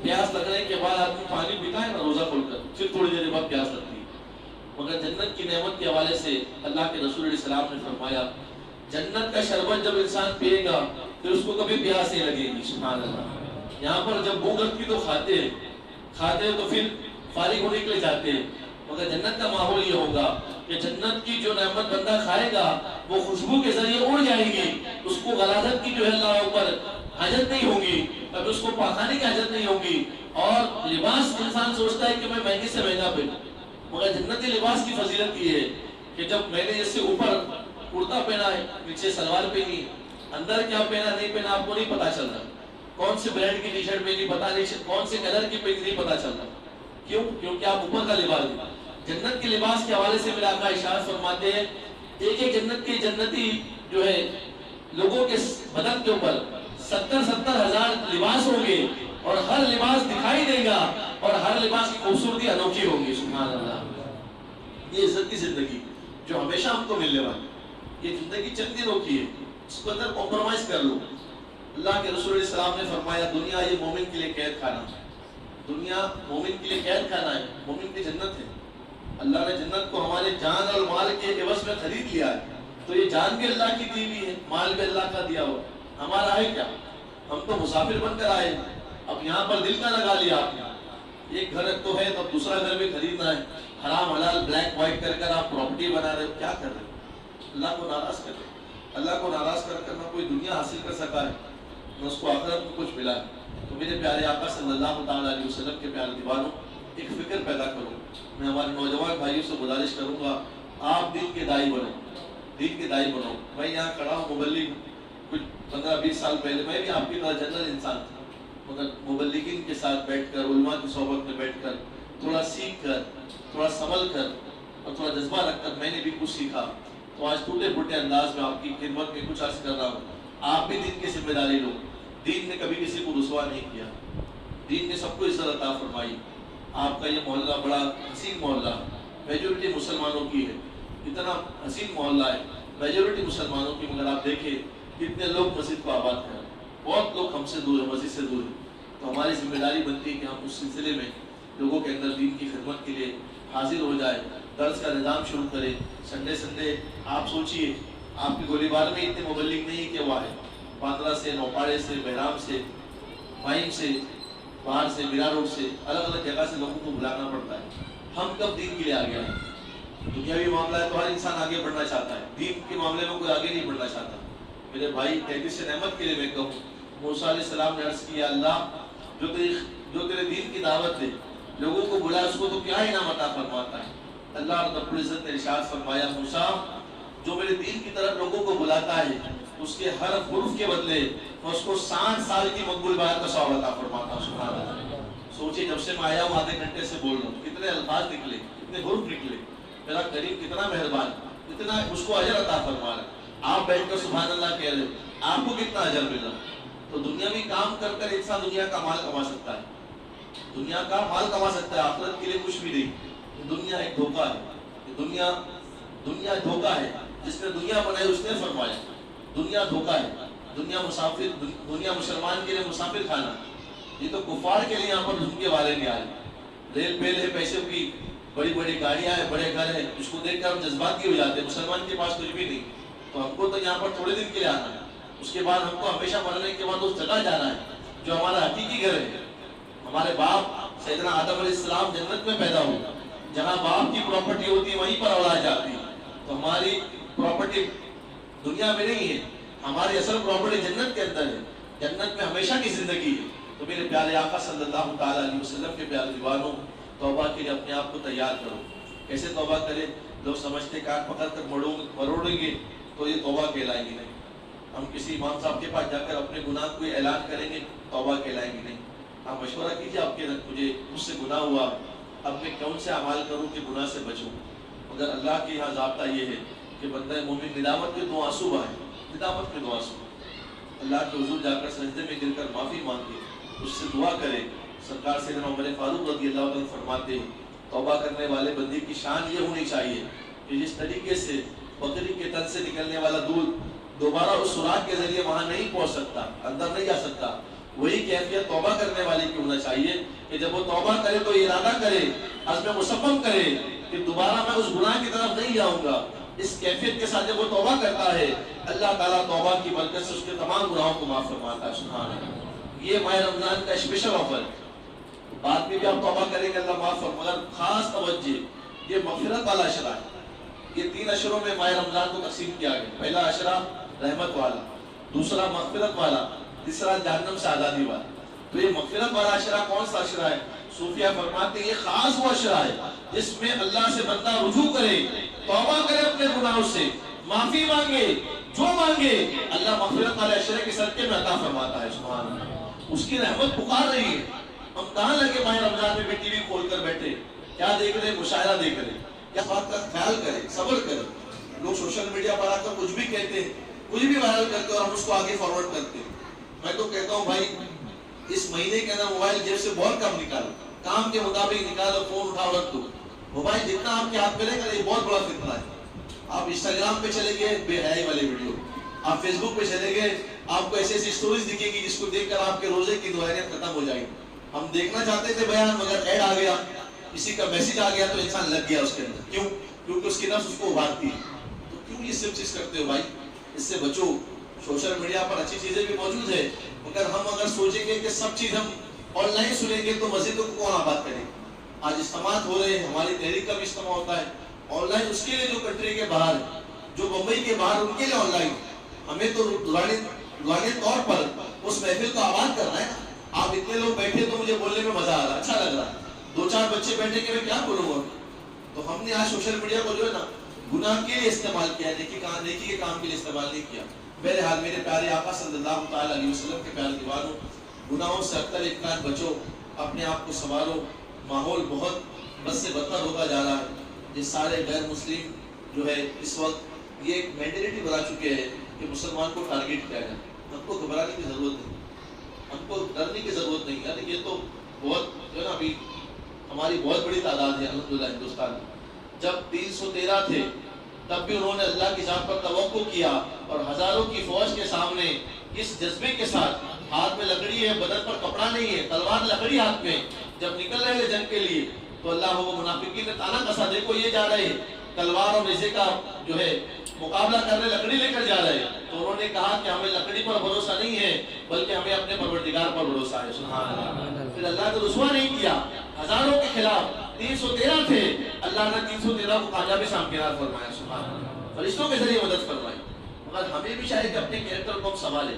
پیاس لگنے کے بعد آدمی پانی پیتا ہے نا روزہ کھول کر، پھر تھوڑی دیر بعد پیاس لگتی ہے، مگر جنت کی نعمت کے حوالے سے اللہ کے رسول علیہ السلام نے فرمایا جنت کا شربت جب انسان پیے گا پھر اس کو کبھی پیاس نہیں لگے گی۔ سبحان اللہ۔ یہاں پر جب بھوک لگتی تو کھاتے ہیں تو پھر فارغ ہونے کے لیے جاتے ہیں، مگر جنت کا ماحول یہ ہوگا کہ جنت کی جو نعمت بندہ کھائے گا وہ خوشبو کے ذریعے اڑ جائے گی، اس کو غلاظت کی جو ہے اللہ اوپر حاجت نہیں ہوگی، اب اس کو پاخانے کی حاجت نہیں ہوگی۔ اور لباس انسان سوچتا ہے کہ میں مہنگے سے مہنگا پہنوں، مگر جنتی لباس کی فضیلت یہ ہے کہ جب میں نے جیسے اوپر کرتا پہنا ہے، نیچے سلوار پہنی، اندر کیا پہنا نہیں پہنا آپ کو نہیں پتا چل رہا، کون سے برانڈ کی ٹی شرٹ پہنی پتا نہیں، کون سے کلر کی پہنی نہیں پتا چل رہا، کیوں؟ کیونکہ آپ اوپر کا لباس دیں۔ جنت کے لباس کے حوالے سے میرے آقا ارشاد فرماتے ہیں ایک ایک جنت کے جنتی جو ہے لوگوں کے بدن کے اوپر 70 ہزار لباس ہوں گے، اور ہر لباس دکھائی دے گا اور ہر لباس کی خوبصورتی انوکھی ہوگی۔ سبحان اللہ۔ یہ عزت کی زندگی جو ہمیشہ ہم کو ملنے والی، یہ زندگی چند دنوں کی ہے، اس کو اندر کمپرومائز کر لو۔ اللہ کے رسول علیہ السلام نے فرمایا دنیا یہ مومن کے لیے قید خانہ ہے، دنیا مومن کے لیے قید خانہ ہے، مومن کی جنت ہے۔ اللہ نے جنت کو ہمارے جان اور مال کے عوض میں خرید لیا ہے، تو یہ جان بھی اللہ کی دی ہوئی ہے، مال بھی اللہ کا دیا ہوا، ہمارا ہے کیا؟ ہم تو مسافر بن کر آئے، اب یہاں پر دل کا لگا لیا آپ نے، ایک گھر تو ہے تو دوسرا گھر بھی خریدنا ہے، حرام حلال بلیک وائٹ کر آپ پراپرٹی بنا رہے ہو، کیا کر رہے ہو؟ اللہ کو ناراض کر رہے ہیں۔ اللہ کو ناراض کر نہ کوئی دنیا حاصل کر سکا ہے نہ اس کو آخرت میں کچھ ملا ہے۔ تو میرے پیارے آقا صلی اللہ تعالیٰ علیہ وسلم کے پیارے دیوانوں، ایک فکر پیدا کرو۔ میں ہمارے نوجوان بھائیوں سے گزارش کروں گا آپ دین کے دائی بنو، دین کے دائی بنو۔ میں یہاں کھڑا ہوں مبلغ، کچھ 15-20 سال پہلے میں بھی آپ کی طرح جنرل انسان تھا، مگر مبلغین کے ساتھ بیٹھ کر، علماء کی صحبت میں بیٹھ کر، تھوڑا سیکھ کر، تھوڑا سنبھل کر اور تھوڑا جذبہ رکھ کر میں نے بھی کچھ سیکھا۔ تو آج ٹوٹے پھوٹے انداز میں آپ کی خدمت میں کچھ عرض کر رہا ہوں۔ آپ بھی دین کی ذمہ داری لو۔ دین نے کبھی کسی کو رسوا نہیں کیا، دین نے سب کو عزت عطا فرمائی۔ آپ کا یہ محلہ بڑا حسین محلہ، میجورٹی مسلمانوں کی ہے، اتنا حسین محلہ ہے میجورٹی مسلمانوں کی، مگر آپ دیکھیں کتنے لوگ مسجد کو آباد کر رہے ہیں، بہت لوگ ہم سے دور ہیں، مسجد سے دور ہیں۔ تو ہماری ذمہ داری بنتی ہے کہ ہم اس سلسلے میں لوگوں کے اندر دین کی خدمت کے لیے حاضر ہو جائے، درس کا نظام شروع کرے۔ سنڈے آپ سوچئے آپ کی گولی بار میں اتنے مبلغ نہیں کہ وہ ہے، باندرا سے، نوپاڑے سے، بہرام سے، مائم سے، باہر سے، میرا روڈ سے، الگ الگ جگہ سے لوگوں کو بلانا پڑتا ہے۔ ہم کب دین کے لیے آگے آئے؟ دنیاوی معاملہ ہے تو ہر انسان آگے بڑھنا چاہتا ہے، دین کے معاملے میں کوئی آگے نہیں بڑھنا چاہتا۔ میرے بھائی 33 نعمت کے لیے میں کہوں، موسیٰ علیہ السلام نے عرض کیا اللہ جو تیرے دین کی دعوت دے لوگوں کو بلا، اس کو تو کیا انعام عطا فرماتا ہے۔ اللہ رب العزت نے ارشاد فرمایا موسیٰ جو میرے دین کی طرف لوگوں کو بلاتا ہے اس کے ہر حرف کے بدلے میں اس کو 60 سال کی مقبول بیعت کا ثواب عطا فرماتا ہوں۔ سبحان اللہ۔ سوچئے جب سے میں آیا ہوں آدھے گھنٹے سے بول رہا ہوں، کتنے الفاظ نکلے، کتنے حروف نکلے، میرا کریم کتنا مہربان، اتنا اس کو اجر عطا فرما رہا ہے۔ آپ بیٹھ کر سبحان اللہ کہہ رہے ہو، آپ کو کتنا اجر مل رہا۔ تو دنیاوی کام کر کر انسان دنیا کا مال کما سکتا ہے، دنیا کا مال کما سکتا ہے، آخرت کے لیے کچھ بھی نہیں۔ دنیا ایک دھوکہ ہے، دنیا دھوکہ ہے، جس نے دنیا بنائی اس نے فرمایا دنیا دھوکہ ہے، دنیا مسلمان کے لیے مسافر خانہ، یہ تو کفار کے لیے یہاں پر جھمکے والے نہیں آ رہے۔ ریل بیل ہے، پیسوں کی بڑی بڑی گاڑیاں ہیں، بڑے گھر ہیں، اس کو دیکھ کر ہم جذباتی ہو جاتے ہیں، مسلمان کے پاس کچھ بھی نہیں، تو ہم کو تو یہاں پر تھوڑے دن کے لیے آنا ہے، اس کے بعد ہم کو ہمیشہ مرنے کے بعد اس جگہ جانا ہے جو ہمارا حقیقی گھر ہے۔ ہمارے باپ سیدنا آدم علیہ السلام جنت میں پیدا ہوئے، جہاں باپ کی پراپرٹی ہوتی ہے وہیں پر اولاد جاتی ہے، تو ہماری پراپرٹی دنیا میں نہیں ہے، ہماری اصل پراپرٹی جنت کے اندر ہے، جنت میں ہمیشہ کی زندگی ہے۔ تو میرے پیارے آقا صلی اللہ تعالیٰ علیہ وسلم کے پیارے دیوانوں، توبہ کے لیے اپنے آپ کو تیار کرو۔ کیسے توبہ کرے؟ لوگ سمجھتے کہ آنکھ پکڑ کر مروڑیں گے تو یہ توبہ کہلائیں گی نہیں، ہم کسی امام صاحب کے پاس جا کر اپنے گناہ کو اعلان کریں گے توبہ کہلائیں گی نہیں۔ آپ مشورہ کیجیے، آپ کے مجھ سے گناہ ہوا، اب میں کون سے اعمال کروں کہ گناہ سے بچوں۔ مگر اللہ کے یہاں ضابطہ یہ ہے کہ بندہ مومن ندامت کے 2 آنسو بہائے، ندامت کے 2 آنسو، اللہ کے حضور جا کر سجدے میں گر کر معافی مانگے، اس سے دعا کرے۔ سرکار سیدنا عمر فاروق رضی اللہ عنہ فرماتے ہیں توبہ کرنے والے بندے کی شان یہ ہونی چاہیے کہ جس طریقے سے بکری کے تن سے نکلنے والا دودھ دوبارہ اس سوراخ کے ذریعے وہاں نہیں پہنچ سکتا، اندر نہیں جا سکتا. وہی کیفیت توبہ کرنے والے کی ہونا چاہیے کہ جب وہ توبہ کرے تو ارادہ کرے، عزم مصمم کرے کہ دوبارہ میں اس گناہ کی طرف نہیں جاؤں گا. اس کیفیت کے ساتھ جب وہ توبہ کرتا ہے، اللہ تعالیٰ توبہ کی برکت سے اس کے تمام گناہوں کو معاف فرماتا ہے. سبحان اللہ. یہ ماہ رمضان کا اسپیشل آفر ہے. بعد میں بھی آپ توبہ کریں گے اللہ معاف فرمائے، مگر خاص توجہ یہ مغفرت والا عشرہ ہے. یہ 3 عشروں میں ماہ رمضان کو تقسیم کیا گیا. پہلا عشرہ رحمت والا، دوسرا مغفرت والا، تیسرا جہنم سے آزادی والا. تو یہ مغفرت والا عشرہ کون سا عشرہ ہے؟ صوفیہ فرماتے ہیں یہ خاص وہ عشرہ ہے جس میں اللہ سے بندہ رجوع کرے، توبہ کرے اپنے گناہوں سے، معافی مانگے، جو مانگے اللہ مغفرت والے عشرے کے صدقے میں عطا فرماتا ہے. سبحان اللہ. اس کی رحمت پکار رہی ہے. ہم کہاں لگے ماہ رمضان میں بھی ٹی وی کھول کر بیٹھے، کیا دیکھ رہے؟ مشاہدہ دیکھ رہے. کیا بات کا خیال کرے، صبر کرے. لوگ سوشل میڈیا پر آ کر کچھ بھی کہتے ہیں، کچھ بھی وائرل کرتے ہیں اور ہم اس کو آگے فارورڈ کرتے ہیں. میں تو کہتا ہوں بھائی اس مہینے کے اندر موبائل جیب سے بہت کم نکالو، کام کے مطابق نکالو، فون اٹھاؤ رکھ دو. موبائل جتنا آپ کے ہاتھ میں رہے گا یہ بہت بڑا فتنہ ہے. آپ انسٹاگرام پہ چلے گئے بے حیائی والے ویڈیو، آپ فیس بک پہ چلے گئے آپ کو ایسی ایسی اسٹوریز دکھیں گی جس کو دیکھ کر آپ کے روزے کی دعائیں ختم ہو جائیں گی. ہم دیکھنا چاہتے تھے بیان مگر ایڈ آ گیا، کسی کا میسج آ گیا تو انسان لگ گیا اس کے اندر. کیوں؟ کیونکہ اس کی نفس اس کو ابھارتی ہے. تو کیوں یہ سب چیز کرتے ہو بھائی؟ اس سے بچو. سوشل میڈیا پر اچھی چیزیں بھی موجود ہے مگر ہم اگر سوچیں گے کہ سب چیز ہم آن لائن سنیں گے تو مسجد کو کون آباد کرے. آج اجتماعات ہو رہے ہیں، ہماری تحریک کا بھی اجتماع ہوتا ہے آن لائن. اس کے لیے جو کنٹری کے باہر، جو بمبئی کے باہر، ان کے لیے آن لائن. ہمیں تو روحانی طور پر اس محفل کو آباد کرنا ہے. آپ اتنے لوگ بیٹھے تو مجھے بولنے میں مزہ آ رہا ہے، اچھا لگ رہا ہے. 2-4 بچے بیٹھے کہ میں کیا بولوں گا. تو ہم نے آج سوشل میڈیا کو جو ہے نا گناہ کے لیے استعمال کیا، نیکی کے کام کے لیے استعمال نہیں کیا. بہرحال میرے پیارے آقا صلی اللہ تعالی علیہ وسلم کے پیارے دیوانوں، گناہوں سے اختر امکان بچو، اپنے آپ کو سنبھالو. ماحول بہت بد سے بدتر ہوتا جا رہا ہے. یہ سارے غیر مسلم جو ہے اس وقت یہ ایک مینٹلٹی بنا چکے ہیں کہ مسلمان کو ٹارگیٹ کیا جائے. ہم کو گھبرانے کی ضرورت نہیں، ہم کو ڈرنے کی ضرورت نہیں. یعنی یہ تو بہت جو ہے نا ابھی ہماری بہت بڑی تعداد ہے الحمدللہ ہندوستان میں. جب 313 تھے تب بھی انہوں نے اللہ کی ذات پر توقع کیا اور ہزاروں کی فوج کے سامنے اس جذبے کے ساتھ، ہاتھ میں لکڑی ہے، بدن پر کپڑا نہیں ہے، تلوار لکڑی ہاتھ میں، جب نکل رہے تھے جنگ کے لیے تو اللہ وہ منافقین نے تانا کسا، دیکھو یہ جا رہے تلوار اور نیزے کا جو ہے مقابلہ کرنے لکڑی لے کر جا رہے. تو انہوں نے کہا کہ ہمیں لکڑی پر بھروسہ نہیں ہے بلکہ ہمیں اپنے پروردگار پر بھروسہ ہے. سبحان اللہ. پھر اللہ نے رسوا نہیں کیا، ہزاروں کے خلاف 313 تھے، اللہ نے 313 کو کامیابی سے ہمکنار فرمایا. سبحان اللہ. فرشتوں کے ذریعے مدد فرمائی. مگر ہمیں بھی چاہیے کہ اپنے کیریکٹر کو ہم سنبھالیں،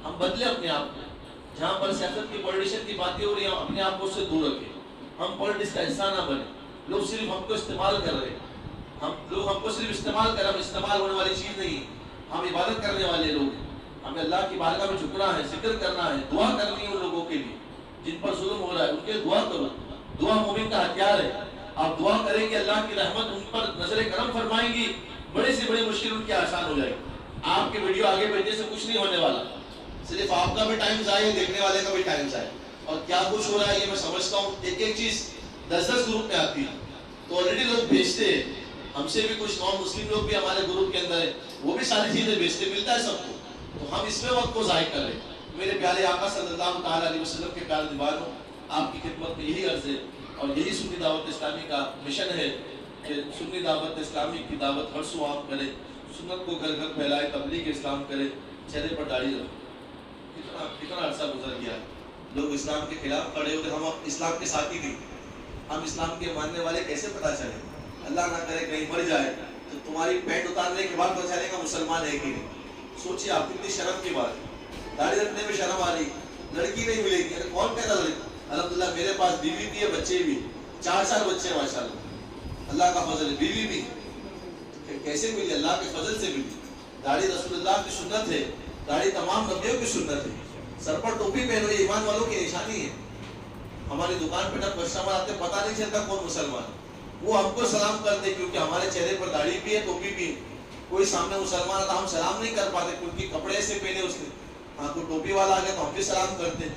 ہم بدلیں اپنے آپ کو. جہاں پر سیاست کی پولیٹیشن کی باتیں ہو رہی ہیں اپنے آپ کو اس سے دور رکھیں. ہم پولیٹکس کا حصہ نہ بنیں. لوگ صرف ہم کو استعمال کر رہے ہیں، لوگ ہم کو صرف استعمال کر رہے ہیں. ہم استعمال ہونے والی چیز نہیں، ہم عبادت کرنے والے لوگ ہیں. ہمیں اللہ کی بارگاہ میں جھکنا ہے، ذکر کرنا ہے، دعا کرنی ہے ان لوگوں کے لیے جن پر ظلم ہو رہا ہے. ان کے دعا کرو. دعا مومن کا ہتھیار ہے. آپ دعا کریں گے اللہ کی رحمت ان پر نظر کرم فرمائیں گی، بڑے سے بڑے مشکل ان کی آسان ہو جائے گی. آپ کے ویڈیو آگے بھیجنے سے کچھ نہیں ہونے والا، صرف آپ کا بھی ٹائم ضائع، دیکھنے والے کا بھی ٹائم ضائع. اور کیا کچھ ہو رہا ہے یہ میں سمجھتا ہوں. ایک ایک چیز 10-10 گروپ میں آتی ہے تو آلریڈی لوگ بھیجتے ہیں. ہم سے بھی کچھ نان مسلم لوگ بھی ہمارے گروپ کے اندر ہے، وہ بھی ساری چیزیں بھیجتے، ملتا ہے سب کو. تو ہم اس میں وقت کو ضائع کر رہے ہیں. میرے پیارے آقا صلی اللہ تعالی علیہ وسلم کے پیارے دیوانوں، آپ کی خدمت میں یہی عرض ہے اور یہی سنی دعوت اسلامی کا مشن ہے کہ سنی دعوت اسلامی کی دعوت ہر سو عام کرے، سنت کو گھر گھر پھیلائے، تبلیغ اسلام کرے، چہرے پر داڑھی رکھے. کتنا عرصہ گزر گیا، لوگ اسلام کے خلاف کھڑے ہوتے، ہم اسلام کے ساتھی نہیں. ہم اسلام کے ماننے والے کیسے پتہ چلے؟ اللہ نہ کرے کہیں مر جائے تو تمہاری پینٹ اتارنے کے بعد پتہ چلے گا مسلمان ہے کہ نہیں. سوچیے آپ کتنی شرم کی بات ہے. داڑھی رکھنے میں شرم آ رہی، لڑکی نہیں ملے گی. کون کہتا ہے؟ الحمدللہ میرے پاس بیوی بھی ہے، بچے بھی، 4 بچے ہیں ماشاءاللہ، اللہ کا فضل ہے. بیوی بھی کیسے ملی؟ اللہ کے فضل سے ملی. داڑھی رسول اللہ کی سنت ہے، داڑھی تمام نبیوں کی سنت ہے. سر پر ٹوپی پہنو، یہ ایمان والوں کی نشانی ہے. ہماری دکان پہ جب کسٹمر آتے پتہ نہیں چلتا کون مسلمان، وہ ہم کو سلام کرتے کیونکہ ہمارے چہرے پر داڑھی بھی ہے، ٹوپی بھی ہے. کوئی سامنے مسلمان آتا ہم سلام نہیں کر پاتے کیونکہ کپڑے ایسے پہنے اس نے. ہاں کوئی ٹوپی والا آ گیا تو ہم بھی سلام کرتے.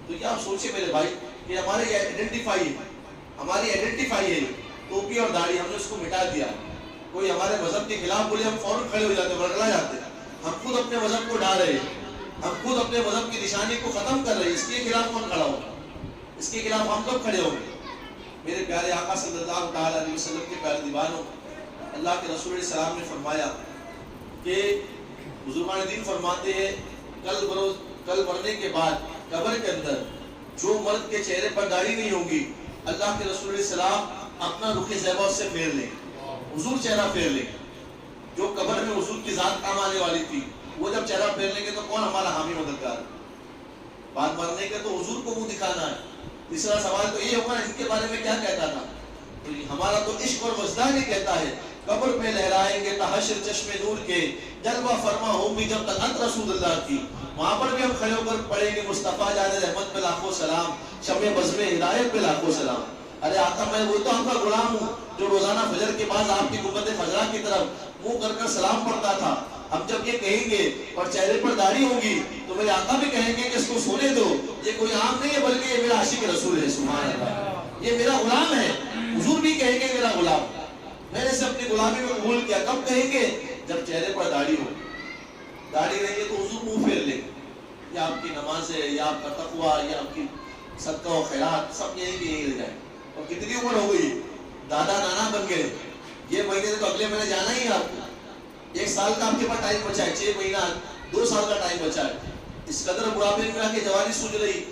تو کیا آپ سوچیں میرے بھائی کہ ہماری آئیڈینٹیفائی ہے، ہماری آئیڈینٹیفائی ہے ٹوپی اور داڑھی. ہم نے اس کو مٹا دیا. کوئی ہمارے مذہب کے خلاف بولے ہم فوراً کھڑے ہو جاتے ہیں، ورگلا جاتے ہیں. ہم خود اپنے مذہب کو ڈھا رہے ہیں، ہم خود اپنے مذہب کی نشانی کو ختم کر رہے ہیں. اس کے خلاف کون کھڑا ہوگا؟ اس کے خلاف ہم کب کھڑے ہوں گے؟ میرے پیارے آقا صلی اللہ تعالیٰ علیہ وسلم کے پیارے دیوانوں، اللہ کے رسول علیہ السلام نے فرمایا کہ بزرگان دین فرماتے ہیں کل مرنے کے بعد قبر کے اندر جو مرد کے چہرے پر داڑھی نہیں ہوگی، اللہ کے رسول علیہ السلام اپنا رخ زیبا اس سے پھیر لیں، حضور چہرہ پھیر لیں. جو قبر میں حضور کی ذات کام آنے والی تھی وہ جب چہرہ پھیر لیں گے تو کون ہمارا حامی مددگار ہے؟ بات ماننے کے تو حضور کو منہ دکھانا ہے. تیسرا سوال تو یہ ہوگا ان کے بارے میں کیا کہتا تھا؟ تو ہمارا تو عشق اور وجدان ہی کہتا ہے قبر پہ لہرائیں گے تحشر چشم نور کے، جلوہ فرما ہوگی جب تک انت رسول اللہ کی. وہاں پر بھی ہم کھڑے ہو کر پڑھیں گے مصطفیٰ جان رحمت پہ لاکھوں سلام، شمع بزم ہدایت پہ لاکھوں سلام. ارے آقا میں وہ تو آپ کا غلام ہوں جو روزانہ فجر کے بعد آپ کی گنبد فجرہ کی طرف منہ کر کر سلام پڑھتا تھا. ہم جب یہ کہیں گے اور چہرے پر داڑھی ہوگی تو میرے آقا بھی کہیں گے کہ اس کو سونے دو، یہ کوئی عام نہیں ہے بلکہ یہ میرا عاشق رسول ہے. سبحان اللہ، یہ میرا غلام ہے. حضور بھی کہیں گے میرا غلام، میں نے اسے اپنی غلامی میں قبول کیا. کب کہیں گے؟ جب چہرے پر داڑھی ہو. داڑھی نہیں ہے تو حضور منہ پھیر لیں. یا آپ کی نماز ہے، یا آپ کا تقویٰ، یا آپ کی صدقہ و خیرات، سب یہیں کے یہیں رہ جائیں. اور کتنی عمر ہو گئی، دادا نانا بن گئے. یہ مہینے سے تو اگلے مہینے جانا ہی ہے آپ کو. 1 سال کا آپ کے پاس ٹائم بچا ہے، 6 مہینہ 2 سال کا ٹائم بچا ہے. اس قدر بڑھاپے میں آ کے جوانی سوچ رہی.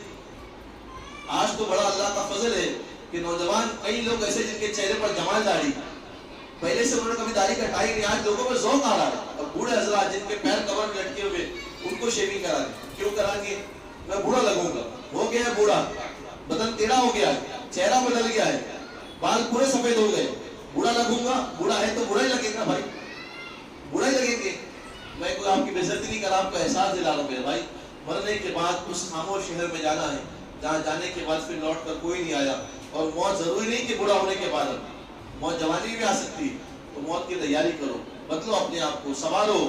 آج تو بڑا اللہ کا فضل ہے کہ نوجوان کئی لوگ ایسے جن کے چہرے پر جمال داڑھی، پہلے سے انہوں نے کبھی داڑھی کٹائی نہیں، آج لوگوں میں ذوق آ رہا ہے. اور بوڑھے حضرات جن کے پیر کمر میں لٹکے ہوئے ان کو شیونگ کرا دیں. کیوں کرائیں گے؟ میں بوڑھا لگوں گا. ہو گیا ہے بوڑھا، بدن ٹیڑھا ہو گیا ہے، چہرہ بدل گیا ہے، بال پورے سفید ہو گئے. بوڑھا لگوں گا، بوڑھا ہے تو برا ہی لگے گا بھائی، برا ہی لگیں گے. میں کوئی آپ کی بے عزتی نہیں کر رہا، آپ کا احساس دلا رہا ہوں میرے بھائی. مرنے کے بعد اس خاموش شہر میں جانا ہے جہاں جانے کے بعد پھر لوٹ کر کوئی نہیں آیا. اور موت ضروری نہیں کہ بوڑھا ہونے کے بعد، موت جوانی بھی آ سکتی. تو موت کی تیاری کرو، بدلو اپنے آپ کو، سنوارو،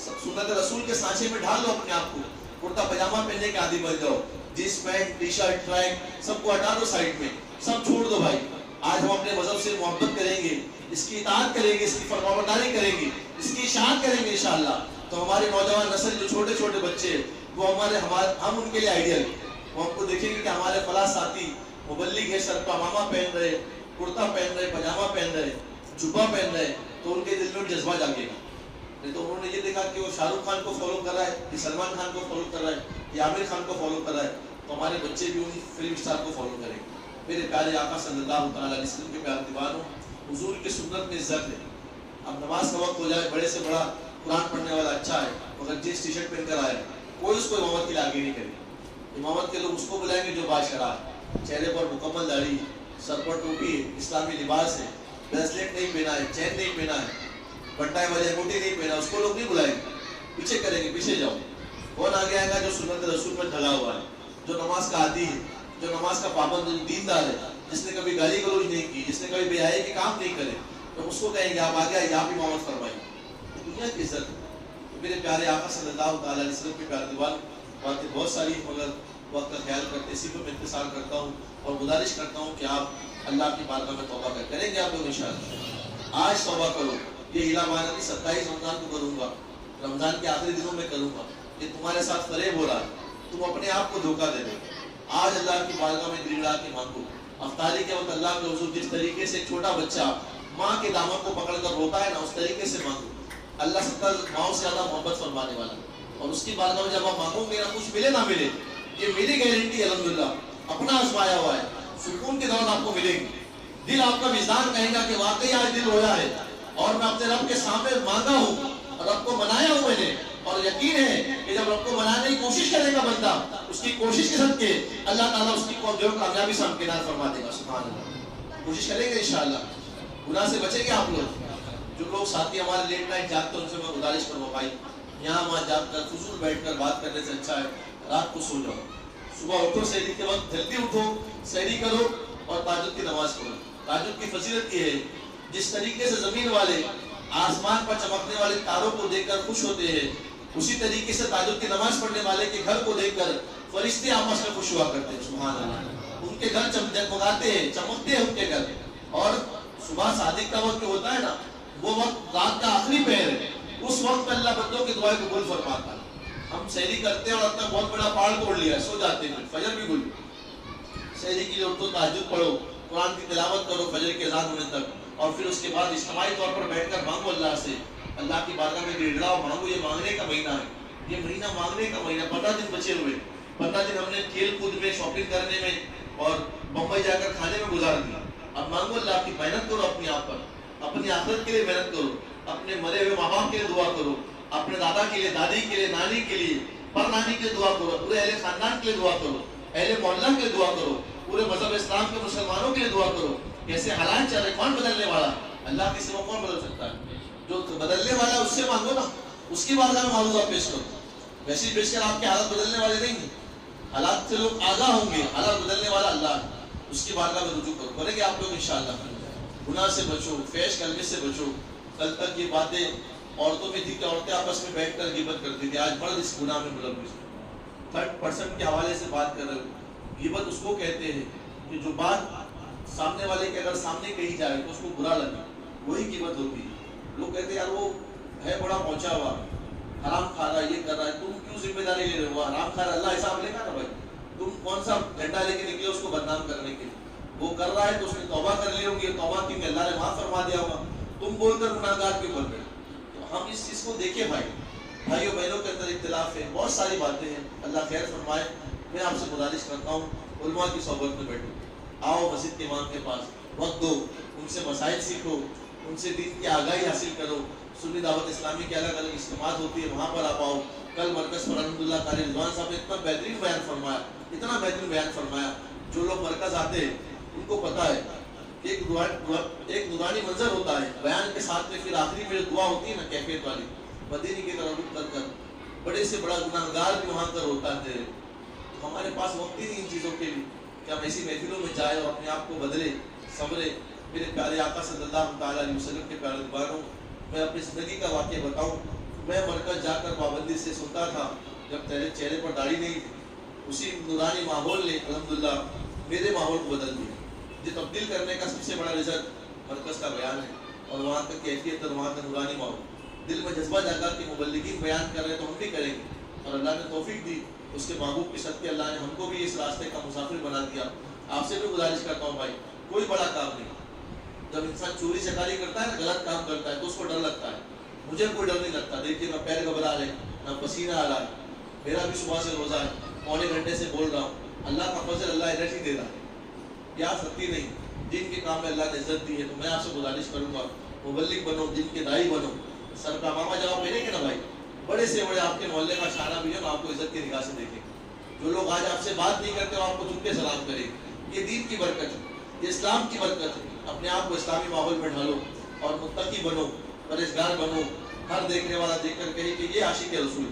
سنت رسول کے سانچے میں ڈھال لو اپنے آپ کو. کرتا پاجامہ پہننے کے عادی بن جاؤ، jeans pant T shirt track سب کو ہٹا دو سائڈ میں، سب چھوڑ دو بھائی. آج ہم اپنے مذہب سے محبت کریں گے، اس کی اطاعت کریں گے، اس کی فرمانبرداری کریں گے، اس کی اشاعت کریں گے انشاءاللہ. تو ہمارے نوجوان نسل جو چھوٹے چھوٹے بچے وہ ہم ان کے لیے آئیڈیل. وہ ہم کو دیکھیں گے کہ ہمارے فلاں ساتھی مبلغ ہے، سر پہ امامہ پہن رہے، کرتا پہن رہے، پاجامہ پہن رہے، جبہ پہن رہے، تو ان کے دل میں جذبہ جاگے گا. نہیں تو انہوں نے یہ دیکھا کہ وہ شاہ رخ خان کو فالو کر رہا ہے، یہ سلمان خان کو فالو کر رہا ہے، یہ عامر خان کو فالو کر رہا ہے، تو ہمارے بچے بھی ان فلم اسٹار کو فالو کریں گے. میرے پیارے آقا صلی اللہ تعالیٰ علیہ وسلم کے پیارے دیوانوں، حضور کی سنت میں عزت ہے. اب نماز کا وقت ہو جائے، بڑے سے بڑا قرآن پڑھنے والا اچھا ہے، مگر جینس ٹی شرٹ پہن کر آئے کوئی اس کو امامت کے لیے آگے نہیں کرے. امامت کے لوگ اس کو بلائیں گے جو بادشاہ، چہرے پر مکمل داڑھی، سر پر ٹوپی ہے، اسلامی لباس ہے، بریسلیٹ نہیں پہنا ہے، چین نہیں پہنا ہے، بٹائے والے انگوٹھی نہیں پہنا، اس کو لوگ نہیں بلائیں گے. پیچھے کریں گے، پیچھے جاؤ. کون آگے آئے گا؟ جو سنت رسول میں ڈھلا ہوا ہے، جو نماز کا عادی ہے، جو نماز کا پابند دیندار ہے، جس نے کبھی گالی گلوچ نہیں کی، جس نے کبھی بے حیائی کے کام نہیں کرے، تو اس کو کہیں گے آپ آگے آئیے، آپ ہی محمد فرمائیے. دنیا کی عزت. میرے پیارے آقا صلی اللہ تعالیٰ علیہ وسلم کے پیارے دیوان، باتیں بہت ساری مگر وقت کا خیال کرتے اسی کو میں اختصار کرتا ہوں اور گزارش کرتا ہوں کہ آپ اللہ کی بارگاہ میں توبہ کریں گے. آپ لوگ انشاءاللہ آج توبہ کرو. یہ ہیلا مانگی 27 رمضان کو کروں گا، رمضان کے آخری دنوں میں کروں گا. یہ تمہارے ساتھ فریب ہو رہا ہے، تم اپنے آپ کو دھوکہ دے دو. آج اللہ کی بارگاہ میں گڑگڑا کے مانگو. افطاری کے وقت اللہ کے حضور جس طریقے سے ایک چھوٹا بچہ ماں کے دامن کو پکڑ کر روتا ہے نا، اس طریقے سے مانگو. اللہ 70 ماؤں سے زیادہ محبت فرمانے والا. اور اس کی بارگاہ میں جب آپ مانگو گے نا، کچھ ملے نہ ملے، یہ میری گارنٹی الحمدللہ، اپنا آزمایا ہوا ہے. سکون کے دوران آپ کو ملے گی. دل آپ کا وجدان کہے گا کہ واقعی آج دل رویا ہے اور میں اپنے رب کے سامنے مانگا ہوں اور رب کو منایا ہوں میں نے. اور یقین ہے کہ جب رب کو منانے کی کوشش کرے گا بندہ، اس کی کوشش کے ساتھ کے اللہ تعالیٰ اس کی جو کامیابی سے ہمکنار فرما دے گا. سبحان اللہ. کوشش کریں گے انشاءاللہ. گناہ سے بچیں گے آپ لوگ. جو لوگ ساتھی ہمارے لیٹ نائٹ جاگتے ہیں ان سے میں گزارش کروں بھائی، یہاں وہاں جاگ کر فضول بیٹھ کر بات کرنے سے اچھا ہے رات کو سو جاؤ. صبح اٹھو، سحری کے وقت جلدی اٹھو، سحری کرو اور تہجد کی نماز پڑھو. تہجد کی فضیلت یہ ہے، جس طریقے سے زمین والے آسمان پر چمکنے والے تاروں کو دیکھ کر خوش ہوتے ہیں، اسی طریقے سے تہجد کی نماز پڑھنے والے کے گھر کو دیکھ کر فرشتے آپس میں خوش ہوا کرتے ہیں. سبحان اللہ. ان کے گھر جگمگاتے ہیں، چمکتے ہیں ان کے گھر. اور صبح صادق کا وقت ہوتا ہے نا، وہ وقت رات کا آخری پہر ہے، اس وقت میں اللہ بندوں کی دعائیں قبول فرماتا ہے۔ ہم سحری کرتے ہیں اور اپنا بہت بڑا پہاڑ توڑ لیا ہے، سو جاتے ہیں، فجر بھی گل، سحری کی اٹھو، تہجد پڑھو، قرآن کی تلاوت کرو فجر کے اذان ہونے تک، اور پھر اس کے بعد اجتماعی طور پر بیٹھ کر مانگو اللہ سے، اللہ کی بارگاہ میں گڑگڑاؤ، مانگو۔ یہ مانگنے کا مہینہ ہے، یہ مہینہ مانگنے کا مہینہ۔ 15 دن بچے ہوئے، 15 دن ہم نے کھیل کود میں، شاپنگ کرنے میں اور بمبئی جا کر کھانے میں گزار دیا۔ اب مانگو اللہ کی، محنت کرو اپنے آپ پر، اپنی آخرت کے لیے محنت کرو، اپنے مرے ہوئے ماں باپ کے لیے دعا کرو، اپنے دادا کے لیے، دادی کے لیے، نانی کے لیے، پر نانی کے لیے دعا کرو، پورے اہل خاندان کے لیے دعا کرو، اہل محلہ کے لیے دعا کرو، پورے مذہب اسلام کے مسلمانوں کے لیے دعا کرو۔ کیسے حالات چل رہے، کون بدلنے والا؟ اللہ کے سوا کون بدل سکتا ہے؟ جو بدلنے والا ہے اس سے مانگو نا، اس کی بارگاہ میں معروضات پیش کرو۔ ویسے ہی پیش کر آپ کے حالات بدلنے والے نہیں ہیں، حالات سے لوگ آگاہ ہوں گے، حالات بدلنے والا اللہ ہے، اس کی بارگاہ میں رجوع کرو۔ کریں گے آپ لوگ انشاءاللہ۔ گناہ سے بچو، فحش کلمے سے بچو۔ کل تک یہ باتیں عورتوں میں تھی کہ عورتیں آپس میں بیٹھ کر غیبت کرتی تھی، آج مرد اس گناہ میں ملوث ہیں۔ 3% کے حوالے سے بات کر رہے ہو۔ غیبت اس کو کہتے ہیں کہ جو بات سامنے والے کے اگر سامنے کہی جائے تو اس کو برا لگے، وہی غیبت ہوتی ہے۔ لوگ کہتے ہیں یار وہ ہے بڑا پہنچا ہوا، حرام کھا رہا ہے، یہ کر رہا ہے، تم کیوں ذمہ داری لے رہے ہو؟ حرام کھا رہا ہے، اللہ حساب لے گا نا بھائی۔ تم کون سا جھنڈا لے کے نکلے اس کو بدنام کرنے کے لیے؟ وہ کر رہا ہے تو اس نے توبہ کر لی ہوگی، توبہ کی اللہ نے معاف فرما دیا ہوگا، تم بول کر گناہگار کیوں بن گئے؟ تو ہم اس چیز کو دیکھیں بھائی، بھائیوں بہنوں کے اندر اختلاف ہے، بہت ساری باتیں ہیں، اللہ خیر فرمائے۔ میں آپ سے گزارش کرتا ہوں علماء کی صحبت میں بیٹھو، آؤ مسجد کے امام کے پاس، وقت دو، ان سے مسائل سیکھو، ان سے دین کی آگاہی حاصل کرو۔ سنی دعوت اسلامی کے الگ الگ اجتماعات ہوتی ہے، وہاں پر آپ آؤ۔ کل مرکز پر الحمدللہ قاری رضوان صاحب نے اتنا بہترین بیان فرمایا، اتنا بہترین بیان فرمایا۔ جو لوگ مرکز آتے ہیں ان کو پتہ ہے کہ ایک نورانی منظر ہوتا ہے، بیان کے ساتھ میں پھر آخری میں دعا ہوتی ہے نا کیفیت والی، مدینے کی طرف رخ کر کر بڑے سے بڑا گناہگار بھی وہاں پر ہوتا ہے۔ تو ہمارے پاس وقت ہی نہیں ان چیزوں کے لیے کہ ہم ایسی محفلوں میں جائیں اور اپنے آپ کو بدلے سنورے۔ میرے پیارے آقا صلی اللہ تعالیٰ علیہ وسلم کے پیارے دیوانوں، میں اپنی زندگی کا واقعہ بتاؤں، میں مرکز جا کر پابندی سے سنتا تھا، جب تیرے چہرے پر داڑھی نہیں تھی، اسی نورانی ماحول نے الحمدللہ میرے ماحول کو بدل دیا۔ یہ تبدیل کرنے کا سب سے بڑا رزق مرکز کا بیان ہے، اور وہاں کا کیفیت اور وہاں کا نورانی ماحول۔ دل میں جذبہ جاگا کہ مبلغین بیان کر رہے ہیں تو ہم بھی کریں گے، اور اللہ نے توفیق دی، اس کے محبوب کے صدقے اللہ نے ہم کو بھی اس راستے کا مسافر بنا دیا۔ آپ سے بھی گزارش کرتا ہوں بھائی، کوئی بڑا کام نہیں۔ جب انسان چوری چکاری کرتا ہے نا، غلط کام کرتا ہے تو اس کو ڈر لگتا ہے، مجھے کوئی ڈر نہیں لگتا۔ دیکھیے نہ پیر گھبرا رہے، نہ پسینہ آ رہا ہے، میرا بھی صبح سے روزہ ہے، پونے گھنٹے سے بول رہا ہوں، اللہ کا فضل، اللہ انرجی دے رہا ہے، پیاس لگتی نہیں۔ جن کے کام میں اللہ نے عزت دی ہے، تو میں آپ سے گزارش کروں گا مبلغ بنو، جن کے دائی بنو۔ سر کا ماما جواب پہنیں گے نا بھائی، بڑے سے بڑے آپ کے محلے کا شانہ بھی ہے نا، آپ کو عزت کی نگاہ سے دیکھیں۔ جو لوگ آج آپ سے بات نہیں کرتے وہ آپ کو چپ کے سلام کریں، یہ دین کی برکت ہے، یہ اسلام کی برکت ہے۔ اپنے آپ کو اسلامی ماحول میں ڈھالو اور متقی بنو، پرہیزگار بنو۔ ہر دیکھنے والا دیکھ کر کہے کہ یہ عاشق رسول،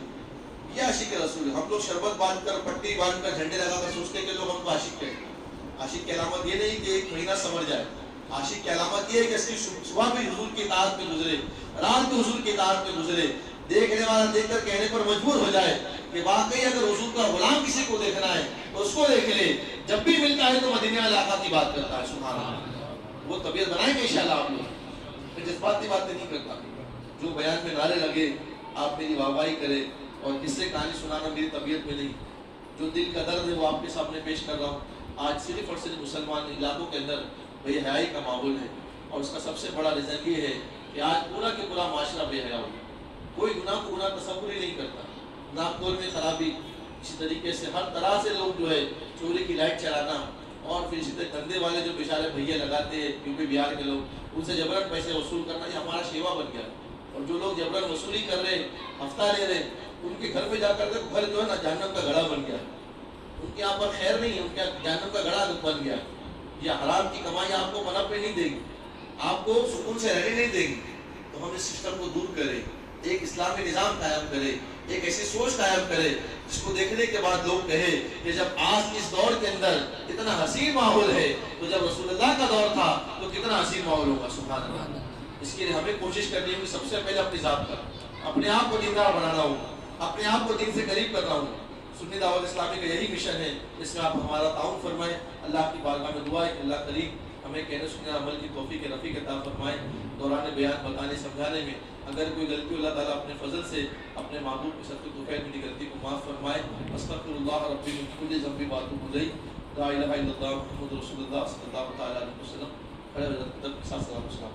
یہ عاشق رسول۔ ہم لوگ شربت باندھ کر، پٹی باندھ کر، جھنڈے لگا کر سوچتے کہ لوگ ہم کو عاشق کہیں۔ عاشق کی علامت یہ نہیں کہ ایک مہینہ سمر جائے، عاشق کی علامت یہ ہے کہ اس کی صبح بھی حضور کی اطاعت میں گزرے، رات بھی حضور کی اطاعت میں گزرے، دیکھنے والا دیکھ کر کہنے پر مجبور ہو جائے کہ واقعی اگر حضور کا غلام کسی کو دیکھنا ہے تو اس کو دیکھ لے، جب بھی ملتا ہے تو مدینہ والے آقا کی بات کرتا ہے۔ سبحان اللہ، وہ طبیعت بنائیں گے انشاءاللہ آپ لوگ۔ میں جذباتی باتیں نہیں کرتا، جو بیان میں نعرے لگے آپ میری واہواہی کرے، اور قصے کہانی سنانا میری طبیعت میں نہیں، جو دل کا درد ہے وہ آپ کے سامنے پیش کر رہا ہوں۔ آج صرف اور صرف مسلمان علاقوں کے اندر بے حیائی کا ماحول ہے، اور اس کا سب سے بڑا ریزن یہ ہے کہ آج پورا کے پورا معاشرہ بے حیا ہو گیا۔ کوئی گناہ کو گناہ تصور ہی نہیں کرتا، ناپ تول میں خرابی، اسی طریقے سے ہر طرح سے لوگ جو ہے چوری کی لائٹ چلانا، اور پھر اسی طرح دھندے والے جو بیچارے بھیا لگاتے ہیں یو پی بہار کے لوگ، ان سے جبرن پیسے وصول کرنا، یہ ہمارا شیوا بن گیا۔ اور جو لوگ جبرن وصولی کر رہے ہیں، ہفتہ لے رہے ہیں، ان کے گھر میں جا کر کے گھر جو ہے نا جہنم کا گڑھا بن گیا، ان کے یہاں پر خیر نہیں ہے، ان کے جہنم کا گڑھا بن گیا۔ یہ حرام کی کمائی آپ کو منع پہ نہیں دے گی، آپ کو سکون سے رہنے نہیں دے گی۔ تو ہم اس سسٹم کو دور کریں، ایک اسلامی نظام قائم کرے، ایک ایسی سوچ قائم کرے جس کو دیکھنے کے بعد لوگ کہے کہ جب آج اس دور کے اندر اتنا حسین ماحول ہے تو جب رسول اللہ کا دور تھا تو کتنا حسین ماحول ہوگا۔ سبحان اللہ۔ اس کے لیے ہمیں کوشش کرنی ہے کہ سب سے پہلے اپنی ذات پر اپنے آپ کو دیندار بنانا ہو، اپنے آپ کو دین سے قریب کرنا ہو۔ سنی دعوت اسلامی کا یہی مشن ہے، اس میں آپ ہمارا تعاون فرمائیں۔ اللہ کی بارگاہ میں دعا ہے کہ اللہ کریم ہمیں کہنے سننے عمل کی توفیق رفیق عطا فرمائے. دوران بیان بتانے سمجھانے میں اگر کوئی غلطی اللہ تعالیٰ اپنے فضل سے اپنے محبوب کی صدقے توفیق میری غلطی کو معاف فرمائے. استغفر اللہ ربی من کل ذنب واتوب الیہ. لا الہ الا اللہ محمد رسول اللہ صلی اللہ تعالیٰ علیہ وسلم. کھڑے ہو جائیں، ساتھ سلام.